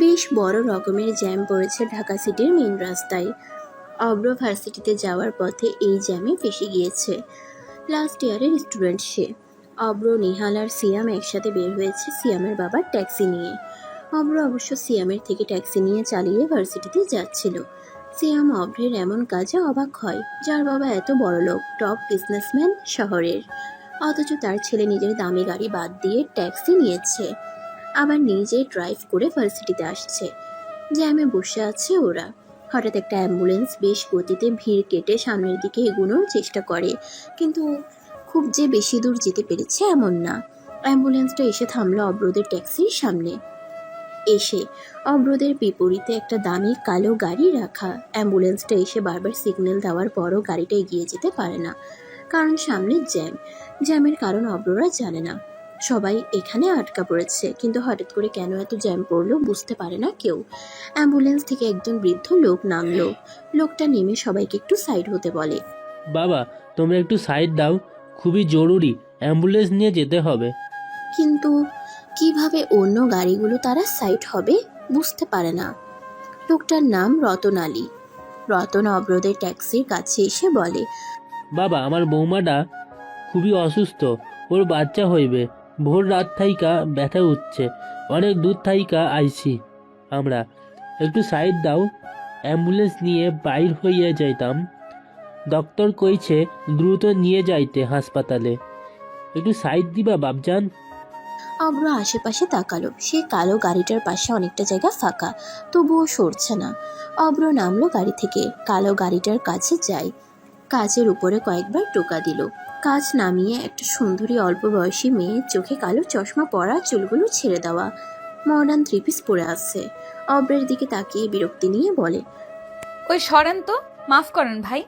বেশ বড় রকমের জ্যাম পড়েছে ঢাকা সিটির মেইন রাস্তায়। অব্র ভার্সিটিতে যাওয়ার পথে এই জ্যামে ফেঁসে গিয়েছে। লাস্ট ইয়ারের স্টুডেন্ট সে। অব্র, নিহাল আর সিয়াম একসাথে বের হয়েছে সিয়ামের বাবার ট্যাক্সি নিয়ে। অব্র অবশ্য সিয়ামের থেকে ট্যাক্সি নিয়ে চালিয়ে ভার্সিটিতে যাচ্ছিল। সিয়াম অব্রের এমন কাজে অবাক হয়, যার বাবা এত বড় লোক, টপ বিজনেসম্যান শহরের, অথচ তার ছেলে নিজের দামি গাড়ি বাদ দিয়ে ট্যাক্সি নিয়েছে, আবার নিজে ড্রাইভ করে ভার্সিটিতে আসছে। জ্যামে বসে আছে ওরা। হঠাৎ একটা অ্যাম্বুলেন্স বেশ গতিতে ভিড় কেটে সামনের দিকে এগোনোর চেষ্টা করে, কিন্তু খুব যে বেশি দূর যেতে পেরেছে এমন না। অ্যাম্বুলেন্সটা এসে থামলো অব্রদের ট্যাক্সির সামনে। এসে অব্রদের বিপরীতে একটা দামি কালো গাড়ি রাখা। অ্যাম্বুলেন্সটা এসে বারবার সিগন্যাল দেওয়ার পরও গাড়িটা এগিয়ে যেতে পারে না, কারণ সামনে জ্যাম। জ্যামের কারণ অব্ররা জানে না। সবাই এখানে আটকা পড়েছে, কিন্তু হঠাৎ করে কেন এত জ্যাম পড়লো বুঝতে পারে না কেউ। অ্যাম্বুলেন্স থেকে একজন বৃদ্ধ লোক নামলো। লোকটা নেমে সবাইকে একটু সাইড হতে বলে। বাবা, তোমরা একটু সাইড দাও, খুবই জরুরি, অ্যাম্বুলেন্স নিয়ে যেতে হবে। কিন্তু কিভাবে অন্য গাড়িগুলো তারা সাইড হবে বুঝতে পারে না। লোকটার নাম রতন আলী। রতন অব্রদের ট্যাক্সির কাছে এসে বলে, বাবা, আমার বৌমাটা খুবই অসুস্থ, ওর বাচ্চা হইবে। ভোর রাত থাইকা ব্যথা উঠছে, অনেক দূর থাইকা আইছি আমরা, একটু সাইড দাও, অ্যাম্বুলেন্স নিয়ে বাইর হইয়া যাইতাম। ডক্টর কইছে দ্রুত নিয়ে যাইতে হাসপাতালে, একটু সাইড দিবা বাপজান। অব্র আশেপাশে তাকালো। সে কালো গাড়িটার পাশে অনেকটা জায়গা ফাঁকা, তবুও সরছে না। অব্র নামলো গাড়ি থেকে, কালো গাড়িটার কাছে যায়। কাচের উপরে কয়েকবার টোকা দিল। কাচ নামিয়ে একটা সুন্দরী অল্প বয়সী মেয়ে, চোখে কালো চশমা পরা, চুলগুলো ছেড়ে দেওয়া, মডার্ন থ্রি পিস পরে আছে। অব্রের দিকে তাকিয়ে বিরক্তি নিয়ে বলে, ওই সরেন তো, মাফ করেন ভাই।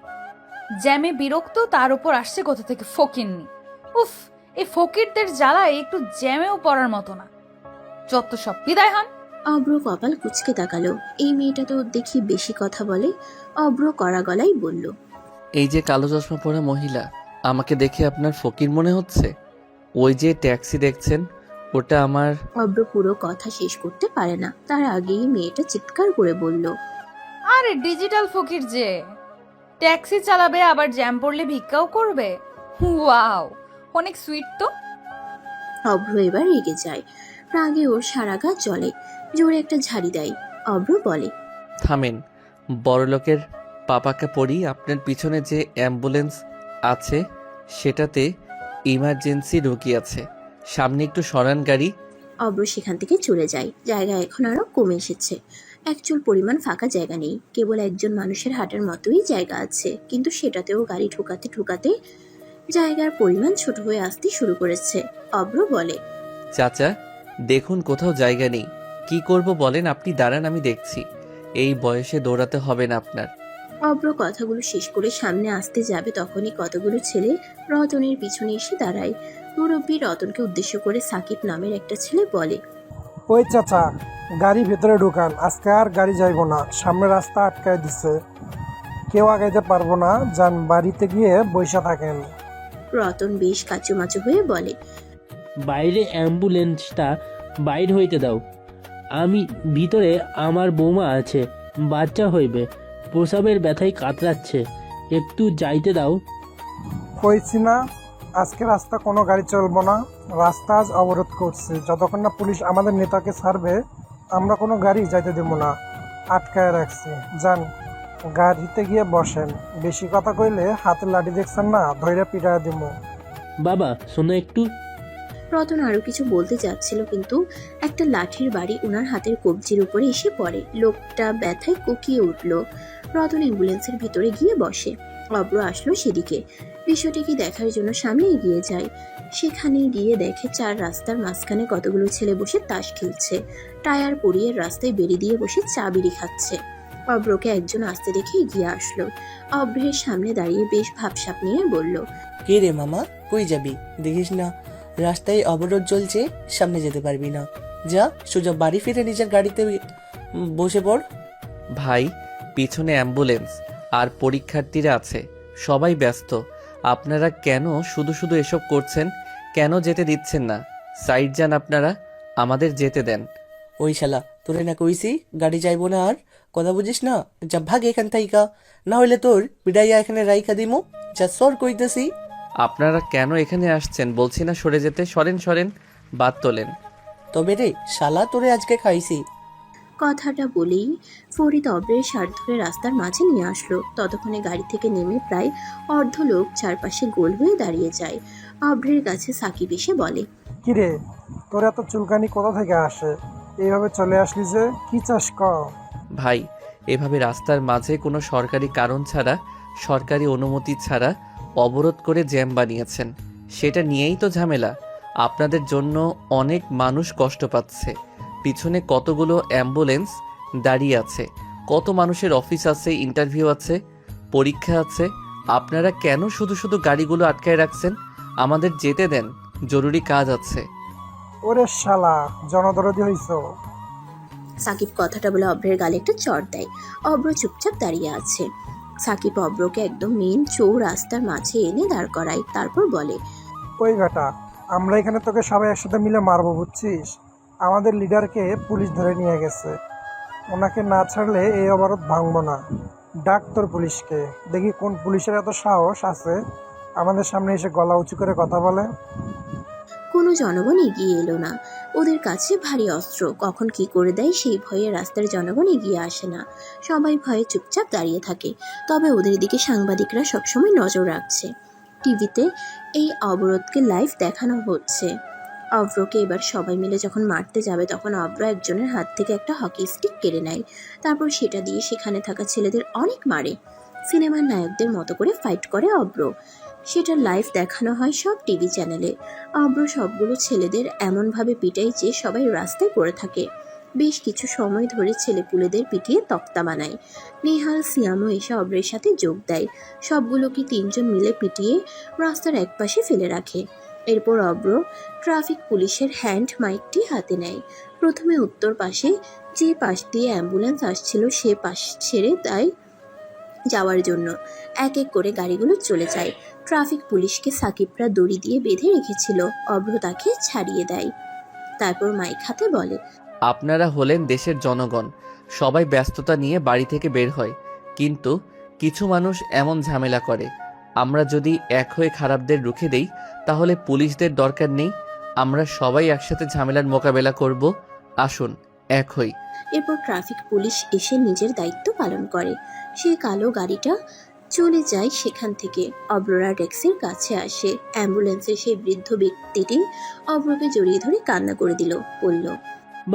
জ্যামে বিরক্ত, তার উপর আসছে কোথা থেকে ফকিরনি। উফ, এই ফকিরদের জ্বালায় একটু জ্যামেও পড়ার মতো না। যত সব বিদায় হন। অব্র কপাল কুঁচকে তাকালো। এই মেয়েটা তো দেখি বেশি কথা বলে। অব্র কড়া গলায় বলল, এই যে কালো চশমা পরা মহিলা, আমাকে দেখে আপনার ফকির মনে হচ্ছে? ওই যে ট্যাক্সি দেখছেন, ওটা আমার। অব্র পুরো কথা শেষ করতে পারে না, তার আগেই মেয়েটা চিৎকার করে বলল, আরে ডিজিটাল ফকির যে, ট্যাক্সি চালাবে আবার জ্যাম পড়লে ভিক্ষাও করবে। ওয়াও, অনেক সুইট তো। অভ্র এবার রেগে যায়। রাগে ওর সারা গা জ্বলে। জোরে একটা ঝাড়ি দেয়। অভ্র বলে, থামেন, বড়লোকের পাপাকে পড়ি। আপনার পিছনে যে অ্যাম্বুলেন্স আছে সেটাতে ইমার্জেন্সি রোগী আছে, সামনে একটু সরান গাড়ি। অভ্র সেখান থেকে চলে যায়। জায়গা এখন আরো কমে এসেছে। একচুল পরিমাণ ফাঁকা জায়গা নেই, কেবল একজন মানুষের হাঁটার মতোই জায়গা আছে, কিন্তু সেটাতেও গাড়ি ঠুকাতে ঠুকাতে জায়গার পরিমাণ ছোট হয়ে আসতে শুরু করেছে। অভ্র বলে, চাচা দেখুন, কোথাও জায়গা নেই। কি করব বলেন? আপনি দাঁড়ান, আমি দেখছি। এই বয়সে দৌড়াতে হবে না আপনার। অভ্র কথাগুলো শেষ করে সামনে আসতে যাবে, তখনই কতগুলো ছেলে রতনের পিছনে এসে দাঁড়ায়। মুরব্বী রতনকে উদ্দেশ্য করে সাকিব নামের একটা ছেলে বলে, ওই চাচা, গাড়ি ভেতরে ঢুকান, আজকে আর গাড়ি যাইব না, সামনে রাস্তা আটকায় দিছে, কেউ আগাইতে পারবো না, যান বাড়িতে গিয়ে বইসা থাকেন। রতন বেশ কাচুমাচু হয়ে বলে, বাইরে অ্যাম্বুলেন্সটা বাইর হইতে দাও, আমি ভিতরে, আমার বৌমা আছে, বাচ্চা হইবে, প্রসাবের ব্যথায় কাতরাচ্ছে, একটু যাইতে দাও। কইছি না আজকে রাস্তা কোনো গাড়ি চলবো না, রাস্তা আজ অবরোধ করছে, যতক্ষণ না পুলিশ আমাদের নেতাকে ছাড়বে আমরা কোনো গাড়ি যাইতে দেব না, আটকায় রাখছি। যান গাড়িতে গিয়ে বসেন, বেশি কথা কইলে হাতের লাঠি দেখছেন না, ধৈর্য পিটায় দিব। বাবা শোনো একটু। রতন আরো কিছু বলতে যাচ্ছিল, কিন্তু একটা লাঠির বাড়ি ওনার হাতের কবজির উপরে এসে পড়ে। লোকটা ব্যথায় কুকিয়ে উঠল। রতন অ্যাম্বুলেন্সের ভিতরে গিয়ে বসে। অব্র আসলো সেদিকে। বিষয়টিকে দেখার জন্য সামনে এগিয়ে যায়। সেখানে গিয়ে দেখে চার রাস্তার মাঝখানে কতগুলো ছেলে বসে তাস খেলছে। টায়ার পরিয়ে রাস্তায় বেরি দিয়ে বসে চা বিড়ি খাচ্ছে। অব্রকে একজন আসতে দেখে এগিয়ে আসলো। অব্রের সামনে দাঁড়িয়ে বেশ ভাবসাপ নিয়ে বলল, কে রে মামা, কই যাবি? দেখিস না রাস্তায় অবরোধ চলছে, সামনে যেতে পারবি না। যা সোজা বাড়ি ফিরে নিজের গাড়িতে বসে পড়। ভাই, পিছনে অ্যাম্বুলেন্স আর পরীক্ষার্থীরা আছে, সবাই ব্যস্ত। আপনারা কেন শুধু শুধু এসব করছেন? কেন যেতে দিচ্ছেন না? সাইড যান আপনারা, আমাদের যেতে দেন। ওই শালা, তোরে না কইছি গাড়ি যাইবো না আর? কথা বুঝিস না? যা ভাগ এখান থাইকা, না হইলে তোর বিদাইয়া এখানে রাইখা দিমু। যা সর কইতেছি। আপনারা কেন এখানে আসছেন বলছি না, সরে যেতে। সরেন সরেন, বাদ তোলেন। তবে রে শালা, তোরে আজকে খাইছি। কথাটা বলেই ফরিদ অব্রের শার্ট ধরে রাস্তার মাঝে নিয়ে আসলো। ততক্ষণে গাড়ি থেকে নেমে প্রায় অর্ধ লোক চারপাশে গোল হয়ে দাঁড়িয়ে যায়। অব্রের কাছে সাকিব এসে বলে, কিরে, তোর এত চুলকানি কোথা থেকে আসে? এইভাবে চলে আসলি যে, কি চাস ক? ভাই, এভাবে রাস্তার মাঝে কোনো সরকারি কারণ ছাড়া, সরকারি অনুমতি ছাড়া অবরোধ করে জ্যাম বানিয়েছেন, সেটা নিয়েই তো ঝামেলা। আপনাদের জন্য অনেক মানুষ কষ্ট পাচ্ছে। পিছনে কতগুলো অ্যাম্বুলেন্স দাঁড়িয়ে আছে, কত মানুষের অফিস আছে, ইন্টারভিউ আছে, পরীক্ষা আছে। আপনারা কেন শুধু শুধু গাড়িগুলো আটকায় রাখছেন? আমাদের যেতে দেন, জরুরি কাজ আছে। ওরে শালা, জনদরদি হইছ? সাকিব কথাটা বলে অব্রের গালে একটা চড় দেয়। অব্র চুপচাপ দাঁড়িয়ে আছে। সাকিব অব্রকে একদম মেন রাস্তার মাঝে এনে দাঁড় করায়, তারপর বলে, ওই বেটা, আমরা এখানে তোকে সবাই একসাথে মিলে মারবো, বুঝছিস? আমাদের লিডারকে পুলিশ ধরে নিয়ে গেছে। ওনাকে না ছাড়লে এই অবরোধ ভাঙবো না। ডাক তোর পুলিশকে, দেখি কোন পুলিশের এত সাহস আছে আমাদের সামনে এসে গলা উঁচু করে কথা বলে। কোনো জনগণ এগিয়ে এলো না। ওদের কাছে ভারী অস্ত্র, কখন কি করে দেয় সেই ভয়ে রাস্তার জনগণ এগিয়ে আসে না। সবাই ভয়ে চুপচাপ দাঁড়িয়ে থাকে। তবে ওদের দিকে সাংবাদিকরা সবসময় নজর রাখছে। টিভিতে এই অবরোধকে লাইভ দেখানো হচ্ছে। অব্রকে এবার সবাই মিলে যখন মারতে যাবে, তখন অব্র একজনের হাত থেকে একটা হকি স্টিক কেড়ে নেয়। তারপর সেটা দিয়ে সেখানে থাকা ছেলেদের অনেক মারে। সিনেমার নায়কদের মতো করে ফাইট করে অব্র। সেটা লাইভ দেখানো হয় সব টিভি চ্যানেলে। অব্র সবগুলো ছেলেদের এমনভাবে পিটায় যে সবাই রাস্তায় পড়ে থাকে। বেশ কিছু সময় ধরে ছেলেপুলেদের পিটিয়ে তক্তা বানায়। নেহাল, সিয়ামও এসে অব্রের সাথে যোগ দেয়। সবগুলোকে তিনজন মিলে পিটিয়ে রাস্তার একপাশে ফেলে রাখে। এরপর অব্র ট্রাফিক পুলিশের হ্যান্ড মাইকটি হাতে নেয়। প্রথমে উত্তর পাশে যে পাশ দিয়ে অ্যাম্বুলেন্স আসছিল সে পাশ ছেড়ে দেয় যাওয়ার জন্য। এক এক করে গাড়িগুলো চলে যায়। ট্রাফিক পুলিশকে সাকিবরা দড়ি দিয়ে বেঁধে রেখেছিল। অব্র তাকে ছাড়িয়ে দেয়। তারপর মাইক হাতে বলে, আপনারা হলেন দেশের জনগণ, সবাই ব্যস্ততা নিয়ে বাড়ি থেকে বের হয়, কিন্তু কিছু মানুষ এমন ঝামেলা করে। আমরা যদি এক হয়ে খারাপদের রুখে দেই, তাহলে পুলিশদের দরকার নেই। আমরা সবাই একসাথে ঝামেলার মোকাবেলা করব। আসুন, এক হই। এরপর ট্রাফিক পুলিশ এসে নিজের দায়িত্ব পালন করে। সেই কালো গাড়িটা চলে যায় সেখান থেকে। অব্ররা ট্যাক্সির কাছে আসে। অ্যাম্বুলেন্সের সেই বৃদ্ধ ব্যক্তিটি অব্রকে জড়িয়ে ধরে কান্না করে দিল। বলল,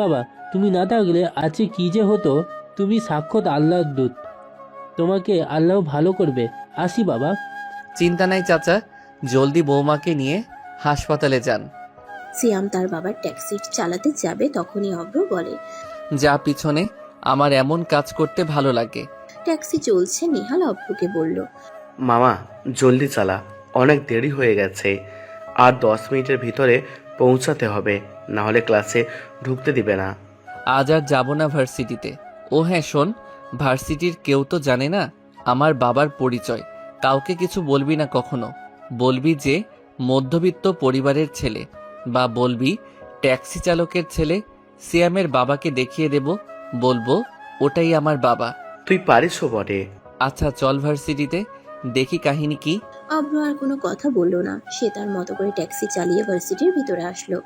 বাবা, তুমি না থাকলে আজকে কি যে হতো। তুমি সাক্ষাৎ আল্লাহর দূত, তোমাকে আল্লাহ ভালো করবে। আসি বাবা। চিন্তা নাই চাচা, জলদি বৌমাকে নিয়ে হাসপাতালে যান। সিয়াম তার বাবার ট্যাক্সি চালাতে যাবে, তখনই অব্র বলে, যা পিছনে, আমার এমন কাজ করতে ভালো লাগে। ট্যাক্সি চলছে। নেহাল অব্রকে বলল, মামা জলদি চালা, অনেক দেরি হয়ে গেছে। আর 10 মিনিটের ভিতরে পৌঁছাতে হবে, না হলে ক্লাসে ঢুকতে দিবে না। আজ আর যাব না ভার্সিটিতে। ও হ্যাঁ শোন, ভার্সিটির কেউ তো জানে না আমার বাবার পরিচয়। কাউকে কিছু বলবি না কখনো। বলবি যে মধ্যবিত্ত পরিবারের ছেলে, বা বলবি ট্যাক্সি চালকের ছেলে। সিয়ামের বাবাকে দেখিয়ে দেব, বলবো ওটাই আমার বাবা। তুই পারিসও বটে। আচ্ছা চল ভার্সিটিতে, দেখি কাহিনী কি। অব্র আর কোনো কথা বলল না। সে তার মতো করে ট্যাক্সি চালিয়ে ভার্সিটির ভিতরে আসলো।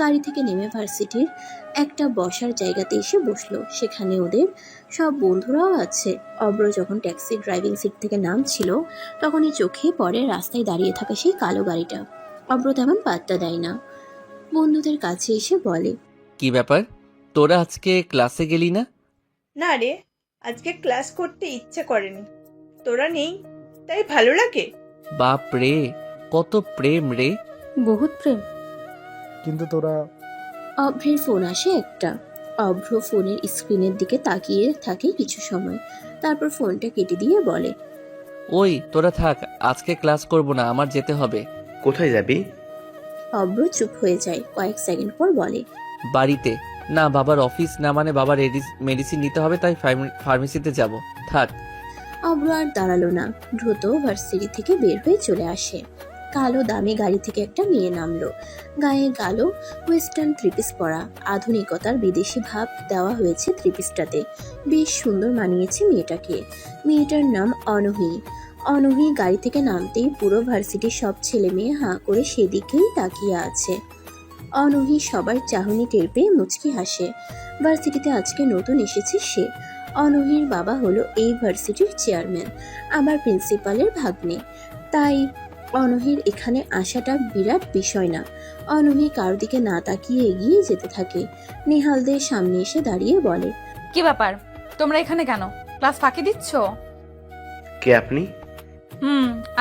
গাড়ি থেকে নেমে ভার্সিটির একটা বসার জায়গাতে এসে বসলো। সেখানে ওদের সব বন্ধুরাও আছে। অব্র যখন ট্যাক্সির ড্রাইভিং সিট থেকে নামছিল, তখনই চোখে পড়ে রাস্তায় দাঁড়িয়ে থাকা সেই কালো গাড়িটা। অব্র তেমন পাত্তা দেয় না। বন্ধুদের কাছে এসে বলে, কি ব্যাপার, তোরা আজকে ক্লাসে গেলি না? না রে, আজকে ক্লাস করতে ইচ্ছে করেনি। তোরা নেই তাই ভালো লাগে। বাপ রে, কত প্রেম রে। বহুত প্রেম। কিন্তু তোরা... অভ্রের ফোন আসে একটা। অভ্র ফোনের স্ক্রিনের দিকে তাকিয়ে থাকে কিছু সময়। তারপর ফোনটা কেটে দিয়ে বলে, ওই তোরা থাক, আজকে ক্লাস করব না, আমার যেতে হবে। কোথায় যাবি? অভ্র চুপ হয়ে যায়। কয়েক সেকেন্ড পর বলে, বাড়িতে। না, বাবার অফিস, না মানে বাবার মেডিসিন নিতে হবে, তাই ফার্মেসিতে যাব। থাক। অভ্র আর দাঁড়ালো না, দ্রুত ভার্সিটি থেকে বের হয়ে চলে আসে। কালো দামি গাড়ি থেকে একটা মেয়ে নামলো। গায়ে কালো ওয়েস্টার্ন থ্রিপিস পরা, আধুনিকতার বিদেশি ভাব দেওয়া হয়েছে থ্রিপিসটাতে। বেশ সুন্দর মানিয়েছে মেয়েটাকে। মেয়েটার নাম অনহি। অনহি গাড়ি থেকে নামতেই পুরো ভার্সিটির সব ছেলে মেয়ে হাঁ করে সেদিকেই তাকিয়ে আছে। অনহি সবার চাহনি টের পেয়ে মুচকি হাসে। ভার্সিটিতে আজকে নতুন এসেছে সে। অনহির বাবা হলো এই ভার্সিটির চেয়ারম্যান, আবার প্রিন্সিপালের ভাগ্নে। তাই অনহির এখানে আসাটা বিরাট বিষয় না। অনহি কারো দিকে না তাকিয়ে এগিয়ে যেতে থাকে। নেহালদের সামনে এসে দাঁড়িয়ে বলে, কি ব্যাপার, তোমরা এখানে কেন? ক্লাস ফাঁকি দিচ্ছ? কে আপনি?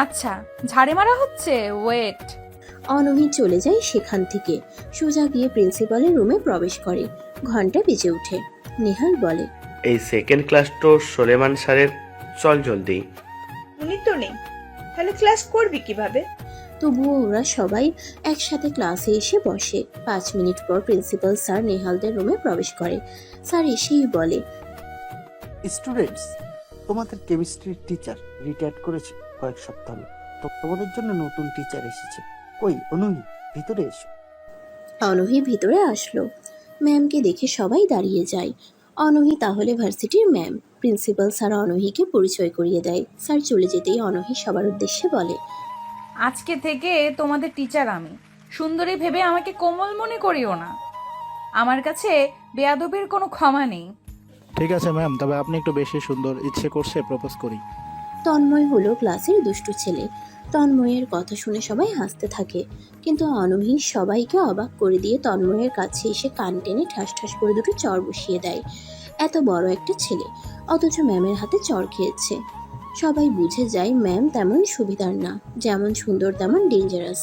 আচ্ছা, ঝাড়ে মারা হচ্ছে, ওয়েট। অনহি চলে যায় সেখান থেকে। সোজা গিয়ে প্রিন্সিপালের রুমে প্রবেশ করে। ঘন্টা বেজে ওঠে। নেহাল বলে, এই সেকেন্ড ক্লাস তো সোলেমান স্যারের, চল জলদি। উনি তো নেই, তাহলে ক্লাস করবি কিভাবে? তবুও ওরা সবাই একসাথে ক্লাসে এসে বসে। 5 মিনিট পর প্রিন্সিপাল স্যার নেহালদের রুমে প্রবেশ করে। স্যার এসেই বলে, স্টুডেন্টস, তোমাদের কেমিস্ট্রির টিচার রিটায়ার করেছে কয়েক সপ্তাহ হলো। তো তোমাদের জন্য নতুন টিচার এসেছে। কই অনুহি, ভিতরে এসো। অনহি ভিতরে আসলো। ম্যামকে দেখে সবাই দাঁড়িয়ে যায়। অনহি তাহলে ভার্সিটির ম্যাম। প্রিন্সিপাল স্যার অনহিকে পরিচয় করিয়ে দেয়। স্যার চলে যেতেই অনহি সবার উদ্দেশ্যে বলে, আজকে থেকে তোমাদের টিচার আমি। সুন্দরী ভেবে আমাকে কোমল মনে করিও না। আমার কাছে বেয়াদবির কোনো ক্ষমা নেই। ঠিক আছে ম্যাম, তবে আপনি একটু বেশি সুন্দর, ইচ্ছে করছে প্রপোজ করি। তন্ময় হলো ক্লাসের দুষ্টু ছেলে। তন্ময়ের কথা শুনে সবাই হাসতে থাকে, কিন্তু অনহি সবাইকে অবাক করে দিয়ে তন্ময়ের কাছে এসে কান টেনে ঠাস ঠাস করে দুটো চড় বসিয়ে দেয়। এত বড় একটা ছেলে, অথচ ম্যামের হাতে চড় খেয়েছে। সবাই বুঝে যায় ম্যাম তেমন সুবিধার না, যেমন সুন্দর তেমন ডেঞ্জারাস।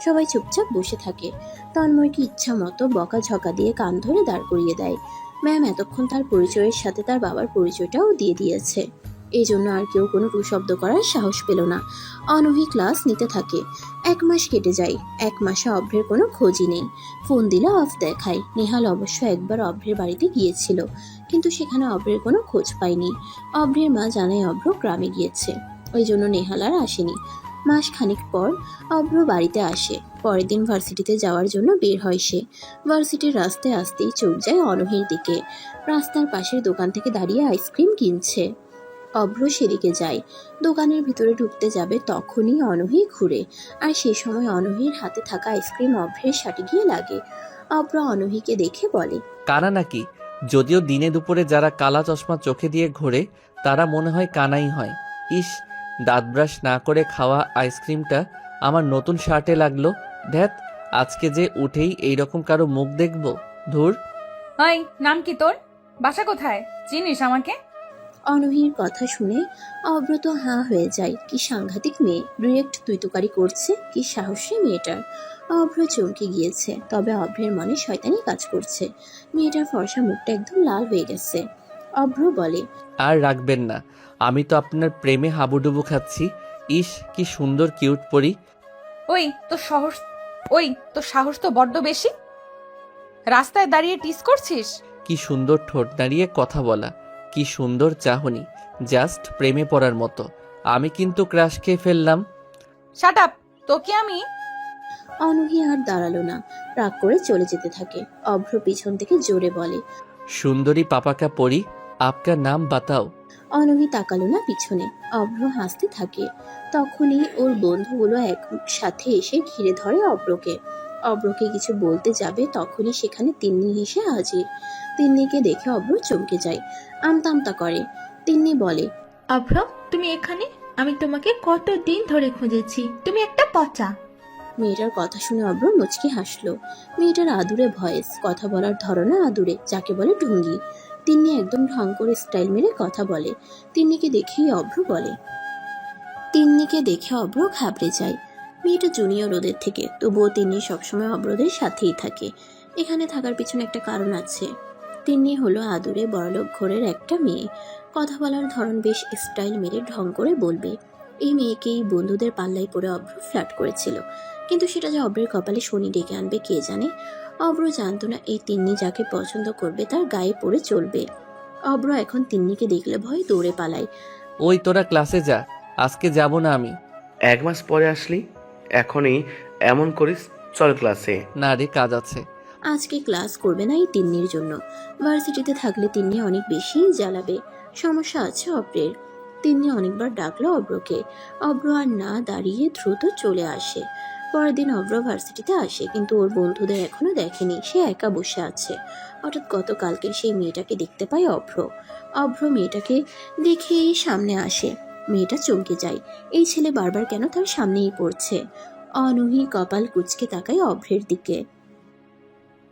সবাই চুপচাপ বসে থাকে। তন্ময়কে ইচ্ছা মতো বকাঝকা দিয়ে কান ধরে দাঁড় করিয়ে দেয়। ম্যাম এতক্ষণ তার পরিচয়ের সাথে তার বাবার পরিচয়টাও দিয়ে দিয়েছে। এই জন্য আর কেউ কোনো টুশব্দ করার সাহস পেল না। অনহি ক্লাস নিতে থাকে। 1 মাস কেটে যায়। 1 মাসে অভ্রের কোনো খোঁজই নেই। ফোন দিলে অফ দেখায়। নেহাল অবশ্য একবার অভ্রের বাড়িতে গিয়েছিল, কিন্তু সেখানে অভ্রের কোনো খোঁজ পায়নি। অভ্রের মা জানায় অভ্র গ্রামে গিয়েছে, ওই জন্য নেহাল আর আসেনি। মাস খানিক পর অভ্র বাড়িতে আসে। পরের দিন ভার্সিটিতে যাওয়ার জন্য বের হয় সে। ভার্সিটির রাস্তায় আসতেই চোখ যায় অনহির দিকে। রাস্তার পাশের দোকান থেকে দাঁড়িয়ে আইসক্রিম কিনছে। অভ্র সেদিকে যায়। দোকানের ভিতরে ঢুকতে যাবে, তখনই অনহি ঘুরে। আর সেই সময় অনহির হাতে থাকা আইসক্রিম অভ্রের শাটে গিয়ে লাগে। অভ্র অনহিকে দেখে বলে, কানা নাকি? যদিও দিনে দুপুরে যারা কালা চশমা চোখে দিয়ে ঘোরে তারা মনে হয় কানাই হয়। ইস, দাঁত ব্রাশ না করে খাওয়া আইসক্রিমটা আমার নতুন শার্টে লাগলো। ধ্যাত, আজকে যে উঠেই এইরকম কারো মুখ দেখবো। ধুর। হাই, নাম কি তোর? বাসা কোথায়? চিনিস আমাকে? অনহির কথা শুনে অভ্র তো হাঁ হয়ে যায়। কি সাংঘাতিক মেয়ে, ডিরেক্ট তুইতুকারি করছে। কি সাহস রে মেয়েটার। অভ্র চমকে গিয়েছে, তবে অভ্রের মনে শয়তানি কাজ করছে। মেয়েটার ফর্সা মুখটা একদম লাল হয়ে গেছে। অভ্র বলে, আর রাখবেন না, আমি তো আপনার প্রেমে হাবুডুবু খাচ্ছি। ইস, কি সুন্দর কিউট পরি। ওই তোর সাহস তো বড্ড বেশি। রাস্তায় দাঁড়িয়ে টিস করছিস? কি সুন্দর ঠোঁট দাঁড়িয়ে কথা বলা, কি সুন্দর চাহনি, জাস্ট প্রেমে পড়ার মতো। আমি কিন্তু ক্রাশ খেয়ে ফেললাম। শাট আপ, তোকে আমি। অনহি আর দাঁড়ালো না, রাগ করে চলে যেতে থাকে। অভ্র পিছন থেকে জোরে বলে, সুন্দরী পাপাকা পরি, আপকা নাম বাতাও। অনহি তাকালো না পিছনে। অভ্র হাসতে থাকে। তখনই ওর বন্ধুগুলো একসাথে এসে ঘিরে ধরে অভ্রকে। অভ্রকে কিছু বলতে যাবে, তখনই সেখানে তিন্নি এসে হাজির। তিন্নিকে দেখে অভ্র চমকে যায়, আমতা আমতা করে। তিন্নি বলে, অভ্র, তুমি এখানে? আমি তোমাকে কতদিন ধরে খুঁজেছি, তুমি একটা পচা। মেয়েটার কথা শুনে অভ্র মুচকি হাসলো। মেয়েটার আদুরে ভয়েস, কথা বলার ধরনা আদুরে, যাকে বলে ঢুঙ্গি। তিন্নি একদম ঢং করে স্টাইল মেরে কথা বলে। তিন্নিকে দেখে অভ্র ঘাবড়ে যায়। মেয়েটা জুনিয়র ওদের থেকে, তবুও তিন্নি সবসময় অভ্রদের সাথেই থাকে। এখানে থাকার পিছনে একটা কারণ আছে। তিন্নি হলো আদুরে বড়লোক ঘরের একটা মেয়ে। কথা বলার ধরন বেশ স্টাইল মেরে ঢং করে বলবে। এই মেয়েকেই বন্ধুদের পাল্লায় পড়ে অভ্র ফ্ল্যাট করেছিল, কিন্তু সেটা যে অভ্রের কপালে শনি ডেকে আনবে কে জানে। অভ্র জানতো না এই তিন্নি যাকে পছন্দ করবে তার গায়ে পড়ে চলবে। অভ্র এখন তিন্নিকে দেখলে ভয় দৌড়ে পালায়। ওই তোরা ক্লাসে যা, আজকে যাব না আমি। 1 মাস পরে আসলি, এখনই এমন করিস? চল ক্লাসে। না রে, কাজ আছে। আজকে ক্লাস করবে না এই তিন্নির জন্য। ভার্সিটিতে থাকলে তিন্নি অনেক বেশি জ্বালাবে। সমস্যা আছে অব্রের। তিন্নি অনেকবার ডাকলো অব্রকে। অব্র আর না দাঁড়িয়ে দ্রুত চলে আসে। পরের দিন অব্র ভার্সিটিতে আসে, কিন্তু ওর বন্ধুদের এখনো দেখেনি। সে একা বসে আছে। হঠাৎ গতকালকে সেই মেয়েটাকে দেখতে পায় অভ্র। অভ্র মেয়েটাকে দেখেই সামনে আসে। মেয়েটা চমকে যায়। এই ছেলে বারবার কেন তার সামনেই পড়ছে। অনূহি কপাল কুঁচকে তাকায় অভ্রের দিকে।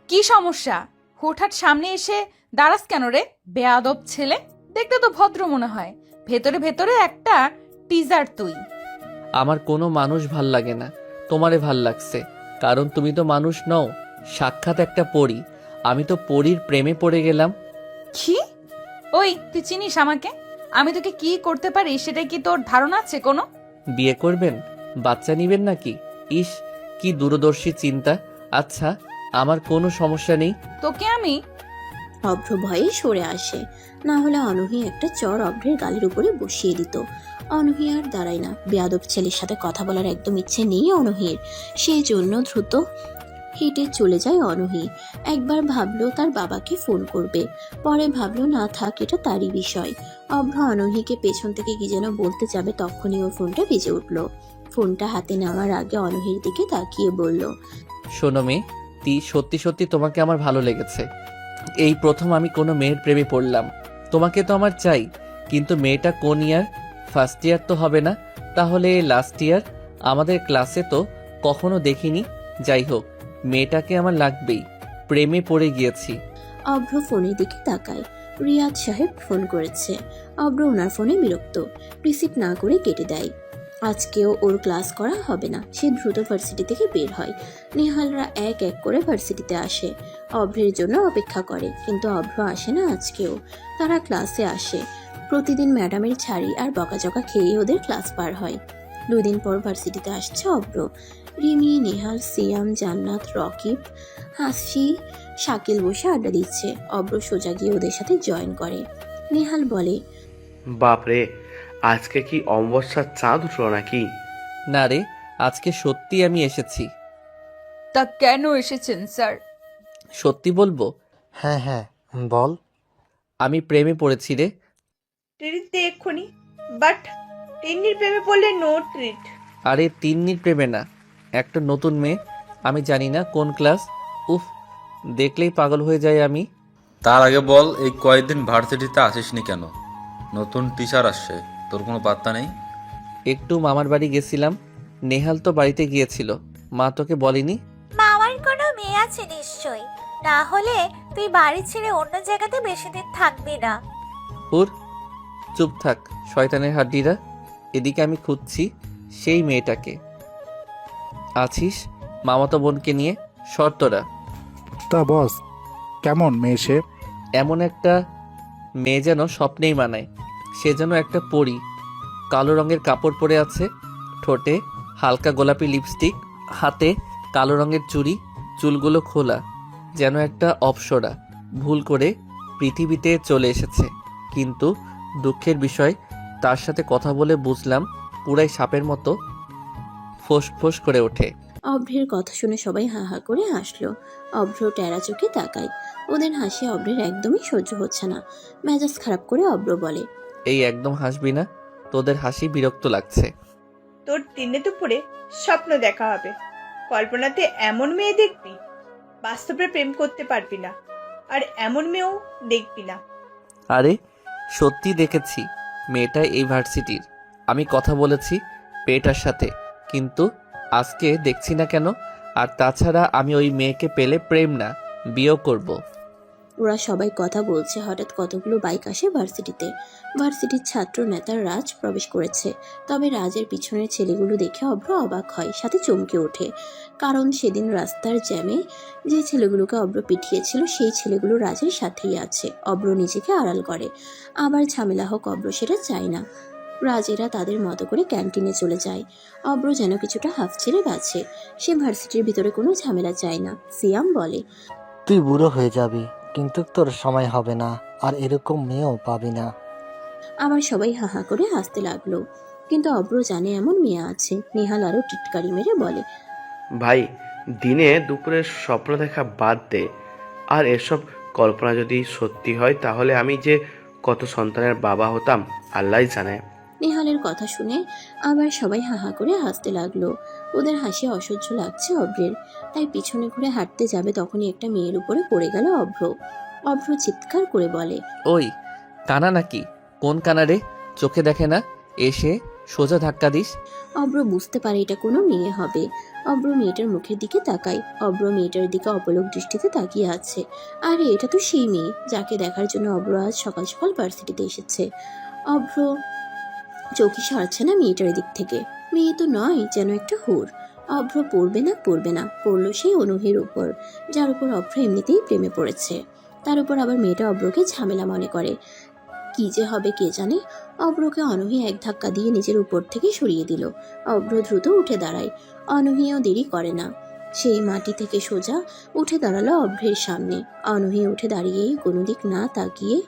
কি সমস্যা? হুটহাট সামনে এসে দাঁড়াস কেন রে, বেয়াদব ছেলে? দেখতে তো ভদ্র মনে হয়, ভেতরে ভেতরে একটা টিজার তুই। আমার কোনো মানুষ ভাল লাগে না, তোমারে ভাল লাগছে, কারণ তুমি তো মানুষ নও, সাক্ষাৎ একটা পরী। আমি তো পরীর প্রেমে পড়ে গেলাম। কি? ওই তুই চিনিস আমাকে? আমি তোকে কি করতে পারি সেটা কি তোর ধারণা আছে কোনো? বিয়ে করবেন? বাচ্চা নিবেন নাকি? ইস, কি দূরদর্শী চিন্তা। আচ্ছা, আমার কোনো সমস্যা নেই। তোকে আমি অভ্র ভয়ে সরে আসে, না হলে অনূহি একটা চর অভ্রের গালের উপরে বসিয়ে দিত। অনূহি আর দাঁড়ায় না। বেয়াদব ছেলের সাথে কথা বলার একদম ইচ্ছে নেই অনূহির। সেই জন্য দ্রুত হেঁটে চলে যায় অনূহি। একবার ভাবলো তার বাবাকে ফোন করবে, পরে ভাবলো না থাক, এটা তারই বিষয়। অভ্র অনূহিকে পেছন থেকে কি যেন বলতে যাবে, তখনই ওর ফোনটা বেজে উঠলো। ফোনটা হাতে নেওয়ার আগে অনূহির দিকে তাকিয়ে বলল, শোনো মেয়ে, সত্যি সত্যি তোমাকে আমার ভালো লেগেছে। এই প্রথম আমি কোনো মেয়ের প্রেমে পড়লাম। তোমাকে তো আমার চাই, কিন্তু মেয়েটা কোন ইয়ার? ফার্স্ট ইয়ার তো হবে না, তাহলে লাস্ট ইয়ার। আমাদের ক্লাসে তো কখনো দেখিনি। যাই হোক, মেয়েটাকে আমার লাগবেই, প্রেমে পড়ে গিয়েছি। অভ্র ফোনের দিকে তাকায়। রিয়াদ সাহেব ফোন করেছে। অভ্র ওনার ফোনে বিরক্ত, রিসিভ না করে কেটে দেয়। আজকেও ওর ক্লাস করা হবে না। সে দ্রুত ভার্সিটি থেকে বের হয়। নেহালরা এক এক করে ভার্সিটিতে আসে, অভ্রের জন্য অপেক্ষা করে, কিন্তু অভ্র আসে না আজকেও। তারা ক্লাসে আসে। প্রতিদিন ম্যাডামের ছাড়ি আর বকাঝকা খেয়ে ওদের ক্লাস পার হয়। 2 দিন পর ভার্সিটিতে আসছে অভ্র। রিমি, নেহাল, সিয়াম, জান্নাত, রকিব, হাসি, শাকিল বসে আড্ডা দিচ্ছে। অভ্র সোজা গিয়ে ওদের সাথে জয়েন করে। নেহাল বলে, বাপরে, আজকে কি অমাবস্যার চাঁদ উঠলো নাকি? না রে, আজকে সত্যি আমি এসেছি। তা কেন এসেছেন স্যার? সত্যি বলবো, হ্যাঁ হ্যাঁ, বল। আমি প্রেমে পড়েছি রে। ট্রিট দে এক্ষুনি, বাট তিন্নির প্রেমে পড়লে নো ট্রিট। আরে তিন্নির প্রেমে না, একটা নতুন মেয়ে, আমি জানি না কোন ক্লাস। উফ, দেখলেই পাগল হয়ে যায় আমি। তার আগে বল, এই কয়েকদিন ভার্সিটিতে আসিসনি কেন? নতুন টিচার আসছে, তোর কোনো পাত্তা নেই? একটু মামার বাড়ি গেছিলাম। নেহাল তো বাড়িতে গিয়েছিল, মা তোকে বলেনি? মামার কোনো মেয়ে আছে নিশ্চয়ই, না হলে তুই বাড়ি ছেড়ে অন্য জায়গাতে বেশি দিন থাকবি না। হুর, চুপ থাক শয়তানের হাড্ডিরা। এদিকে আমি খুঁজছি সেই মেয়েটাকে। আছিস মামাতো বোনকে নিয়ে? শর্তরা। তা বস, কেমন মেয়ে সে? এমন একটা মেয়ে যেন স্বপ্নেই মানায়। সে যেন একটা পরী। কালো রঙের কাপড় পরে আছে, ঠোঁটে হালকা গোলাপি লিপস্টিক, হাতে কালো রঙের চুড়ি, চুলগুলো খোলা, যেন একটা অপ্সরা ভুল করে পৃথিবীতে চলে এসেছে। কিন্তু দুঃখের বিষয়, তার সাথে কথা বলে বুঝলাম পুরাই সাপের মতো ফোঁস করে ওঠে। অভ্রের কথা শুনে সবাই হা হা করে হাসলো। অভ্র টেরা চোখে তাকায়। ওদের হাসি অভ্রের একদমই সহ্য হচ্ছে না। মেজাজ খারাপ করে অভ্র বলে, এই একদম হাসবি না, তোদের হাসি বিরক্ত লাগছে। তোর দিনে দুপুরে স্বপ্ন দেখা হবে, কল্পনাতে এমন মেয়ে দেখবি, বাস্তবে প্রেম করতে পারবি না, আর এমন মেয়েও দেখবি না। আরে সত্যি দেখেছি, মেয়েটা এই ভার্সিটির। আমি কথা বলেছি মেয়েটার সাথে, কিন্তু আজকে দেখছি না কেন? আর তাছাড়া আমি ওই মেয়েকে পেলে প্রেম না, বিয়েও করব। ওরা সবাই কথা বলছে, হঠাৎ কতগুলো বাইক আসে ভার্সিটিতে। ভার্সিটির ছাত্র নেতা রাজ প্রবেশ করেছে। তবে রাজের পিছনের ছেলেগুলো দেখে অভ্র অবাক হয়, সাথে চমকে ওঠে। কারণ সেদিন রাস্তার জ্যামে যে ছেলেগুলোকে অভ্র পিটিয়েছিল, সেই ছেলেগুলো রাজের সাথেই আছে। অভ্র নিজেকে আড়াল করে। আবার ঝামেলা হোক, অভ্র সেটা চায় না। রাজেরা তাদের মতো করে ক্যান্টিনে চলে যায়। অভ্র যেন কিছুটা হাফ ছেড়ে বাঁচে। সে ভার্সিটির ভিতরে কোনো ঝামেলা চায় না। সিয়াম বলে, তুই বুড়ো হয়ে যাবি, কিন্তু তোর সময় হবে না, আর এরকম মেয়েও পাবি না। আবার সবাই হাহা করে হাসতে লাগলো। কিন্তু অব্র জানে এমন মেয়ে আছে। নেহাল আরও টিটকারি মেরে বলে, ভাই, দিনে দুপুরে স্বপ্ন দেখা বাদ দে। আর এসব কল্পনা যদি সত্যি হয় তাহলে আমি যে কত সন্তানের বাবা হতাম আল্লাহই জানে। নেহালের কথা শুনে আবার সবাই হাহা করে হাসতে লাগলো। ওদের হাসি অসহ্য লাগছে অভ্রের, তাই পিছনে ঘুরে হাঁটতে যাবে তখনই একটা মেয়ের উপরে পড়ে গেল অভ্র। অভ্র চিৎকার করে বলে, ওই কানা নাকি? কোন কানা রে? চোখে দেখে না? এসে সোজা ধাক্কা দিস। অভ্র বুঝতে পারে এটা কোনো মেয়ে হবে। অভ্র মেয়েটার মুখের দিকে তাকায়। অভ্র মেয়েটার দিকে অপলক দৃষ্টিতে তাকিয়ে আছে। আরে এটা তো সেই মেয়ে যাকে দেখার জন্য অভ্র আজ সকাল সকাল ভার্সিটিতে এসেছে। অভ্র চোখই সরাচ্ছে না মেয়েটার দিক থেকে। মেয়ে তো নয়, যেন একটা হুর। অভ্র পড়বে না পড়লো সেই অনুহির উপর, যার উপর অভ্র এমনিতেই প্রেমে পড়েছে। তার উপর আবার মেয়েটা অভ্রকে ঝামেলা মনে করে। কি যে হবে কে জানে। অভ্রকে অনহি এক ধাক্কা দিয়ে নিজের উপর থেকে সরিয়ে দিল। অভ্র দ্রুত উঠে দাঁড়ায়। অনহিও দেরি করে না, সেই মাটি থেকে সোজা উঠে দাঁড়ালো অভ্রের সামনে। অনহি উঠে দাঁড়িয়েই কোনো দিক না তাকিয়ে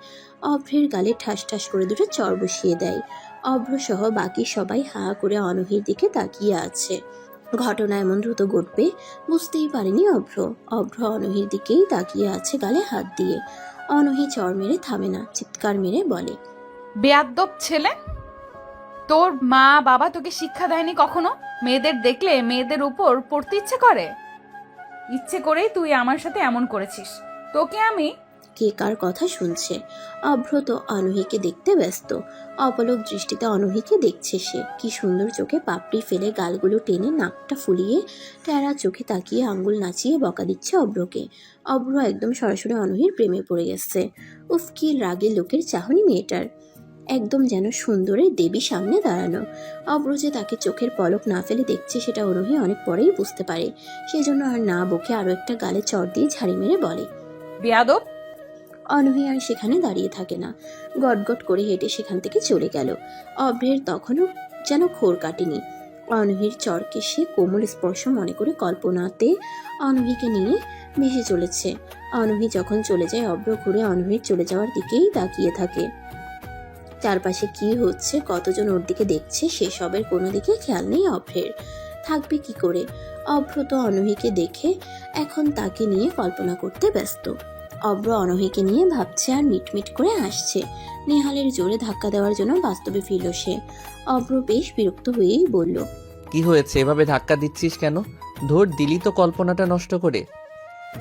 অভ্রের গালে ঠাস ঠাস করে দুটো চড় বসিয়ে দেয়। অভ্র সহ বাকি সবাই হা করে অনহির দিকে তাকিয়ে আছে। ঘটনা এমন দ্রুত ঘটবে বুঝতেই পারেনি অভ্র। অভ্র অনহির দিকেই তাকিয়ে আছে গালে হাত দিয়ে। অনহি চড় মেরে থামে না, চিৎকার মেরে বলে, বেয়াদ্দপ ছেলে, তোর মা বাবা তোকে শিক্ষা দেয়নি কখনো? মেয়েদের দেখলে মেয়েদের উপর পড়তে ইচ্ছে করে? ইচ্ছে করেই তুই আমার সাথে এমন করেছিস। তোকে আমি কে কার কথা শুনছে? অভ্র তো অনহিকে দেখতে ব্যস্ত। অপলক দৃষ্টিতে অনহিকে দেখছে সে। কি সুন্দর চোখে পাপড়ি ফেলে গালগুলো টেনে নাকটা ফুলিয়ে টেরা চোখে তাকিয়ে আঙ্গুল নাচিয়ে বকা দিচ্ছে অভ্রকে। অভ্র একদম সরাসরি অনহির প্রেমে পড়ে গেছে। উফ, কি রাগে লোকের চাহনি মেয়েটার। একদম যেন সুন্দরের দেবী সামনে দাঁড়ানো। অভ্র যে তাকে চোখের পলক না ফেলে দেখছে সেটা অনহি অনেক পরেই বুঝতে পারে। সেজন্য আর না বকে আরো একটা গালে চড় দিয়ে ঝাড়ি মেরে বলে, বেয়াদব। অনহি আর সেখানে দাঁড়িয়ে থাকে না, গটগট করে হেঁটে সেখান থেকে চলে গেল। অভ্রের তখনও যেন খোর কাটেনি। অনহির চরকে সে কোমল স্পর্শ মনে করে কল্পনাতে অনহিকে নিয়ে ভেসে চলেছে। অনহি যখন চলে যায় অভ্র ঘুরে অনহির চলে যাওয়ার দিকেই তাকিয়ে থাকে। চারপাশে কি হচ্ছে, কতজন ওর দিকে দেখছে, সেসবের কোনো দিকে খেয়াল নেই অভ্রের। থাকবে কি করে? অভ্র তো অনহিকে দেখে এখন তাকে নিয়ে কল্পনা করতে ব্যস্ত। অভ্র অনহিকে নিয়ে ভাবছে আর মিটমিট করে হাসছে। নেহালের জোরে ধাক্কা দেওয়ার জন্য বাস্তবে ফিরল সে। অভ্র বেশ বিরক্ত হয়েই বলল, কি হয়েছে? এভাবে ধাক্কা দিচ্ছিস কেন? ধর দিলি তো কল্পনাটা নষ্ট করে।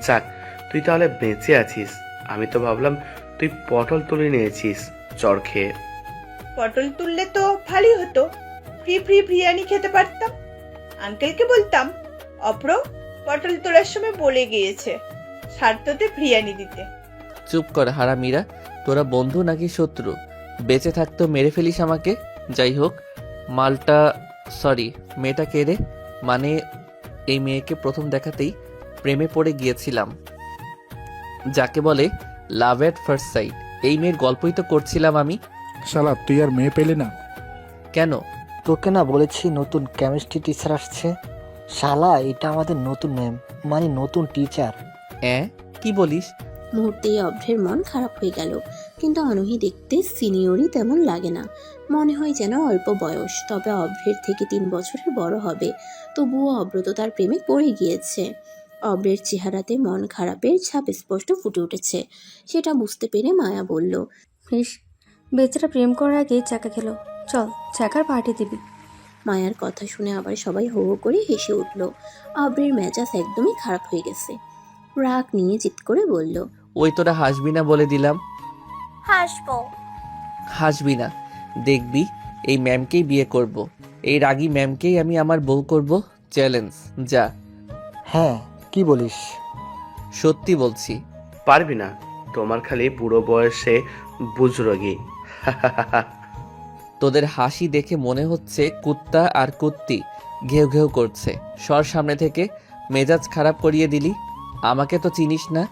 যাক, তুই তাহলে বেঁচে আছিস। আমি তো ভাবলাম তুই পটল তুলে নিয়েছিস চর খেয়ে। পটল তুললে তো ভালোই হতো, ফ্রি ফ্রি বিরিয়ানি খেতে পারতাম। আঙ্কেলকে বলতাম অপ্র পটল তোলার সময় বলে গিয়েছে স্বার্থতে বিরিয়ানি দিতে। চুপ কর হারামিরা, তোরা বন্ধু নাকি শত্রু? বেঁচে থাকতো মেরে ফেলিস আমাকে। যাই হোক, মালটা সরি মেয়েটা কে রে? মানে এই মেয়েকে প্রথম দেখাতেই প্রেমে পড়ে গিয়েছিলাম, যাকে বলে লাভ এট ফার্স্ট সাইট। এই মেয়ের গল্পই তো করছিলাম আমি। শালা, তুই আর মেয়ে পেলি না? কেন? তোকে না বলেছি নতুন কেমিস্ট্রি টিচার আসছে? শালা, এটা আমাদের নতুন ম্যাম, মানে নতুন টিচার। কি বলিস? মুহূর্তেই অভ্রের মন খারাপ হয়ে গেল। কিন্তু অনহি দেখতে সিনিয়রই তেমন লাগে না, মনে হয় যেন অল্প বয়স। তবে অভ্রের থেকে 3 বছরের বড় হবে। তবুও অভ্র তো তার প্রেমে পড়ে গিয়েছে। অভ্রের চেহারাতে মন খারাপের ছাপ স্পষ্ট ফুটে উঠেছে। সেটা বুঝতে পেরে মায়া বলল, বেশ, বেচারা প্রেম করার আগেই চাকা খেলো, চল চাকার পার্টি দিবি। মায়ার কথা শুনে আবার সবাই হো হো করে হেসে উঠল। অভ্রের মেজাজ একদমই খারাপ হয়ে গেছে। রাগ নিয়ে জিত করে বলল, ওই তোরা হাসবি না বলে দিলাম। হাসবো। হাসবি না, দেখবি এই ম্যামকেই বিয়ে করব। এই রাগী ম্যামকেই আমি আমার বউ করব। চ্যালেঞ্জ, যা। হ্যাঁ, কি বলিস? সত্যি বলছি। পারবি না, তোমার খালি বুড়ো বয়সে বুজরগি। তোদের হাসি দেখে মনে হচ্ছে কুত্তা আর কুত্তি ঘেউ ঘেউ করছে। সর সামনে থেকে, মেজাজ খারাপ করিয়ে দিলি। আমাকে তো চিনিস না।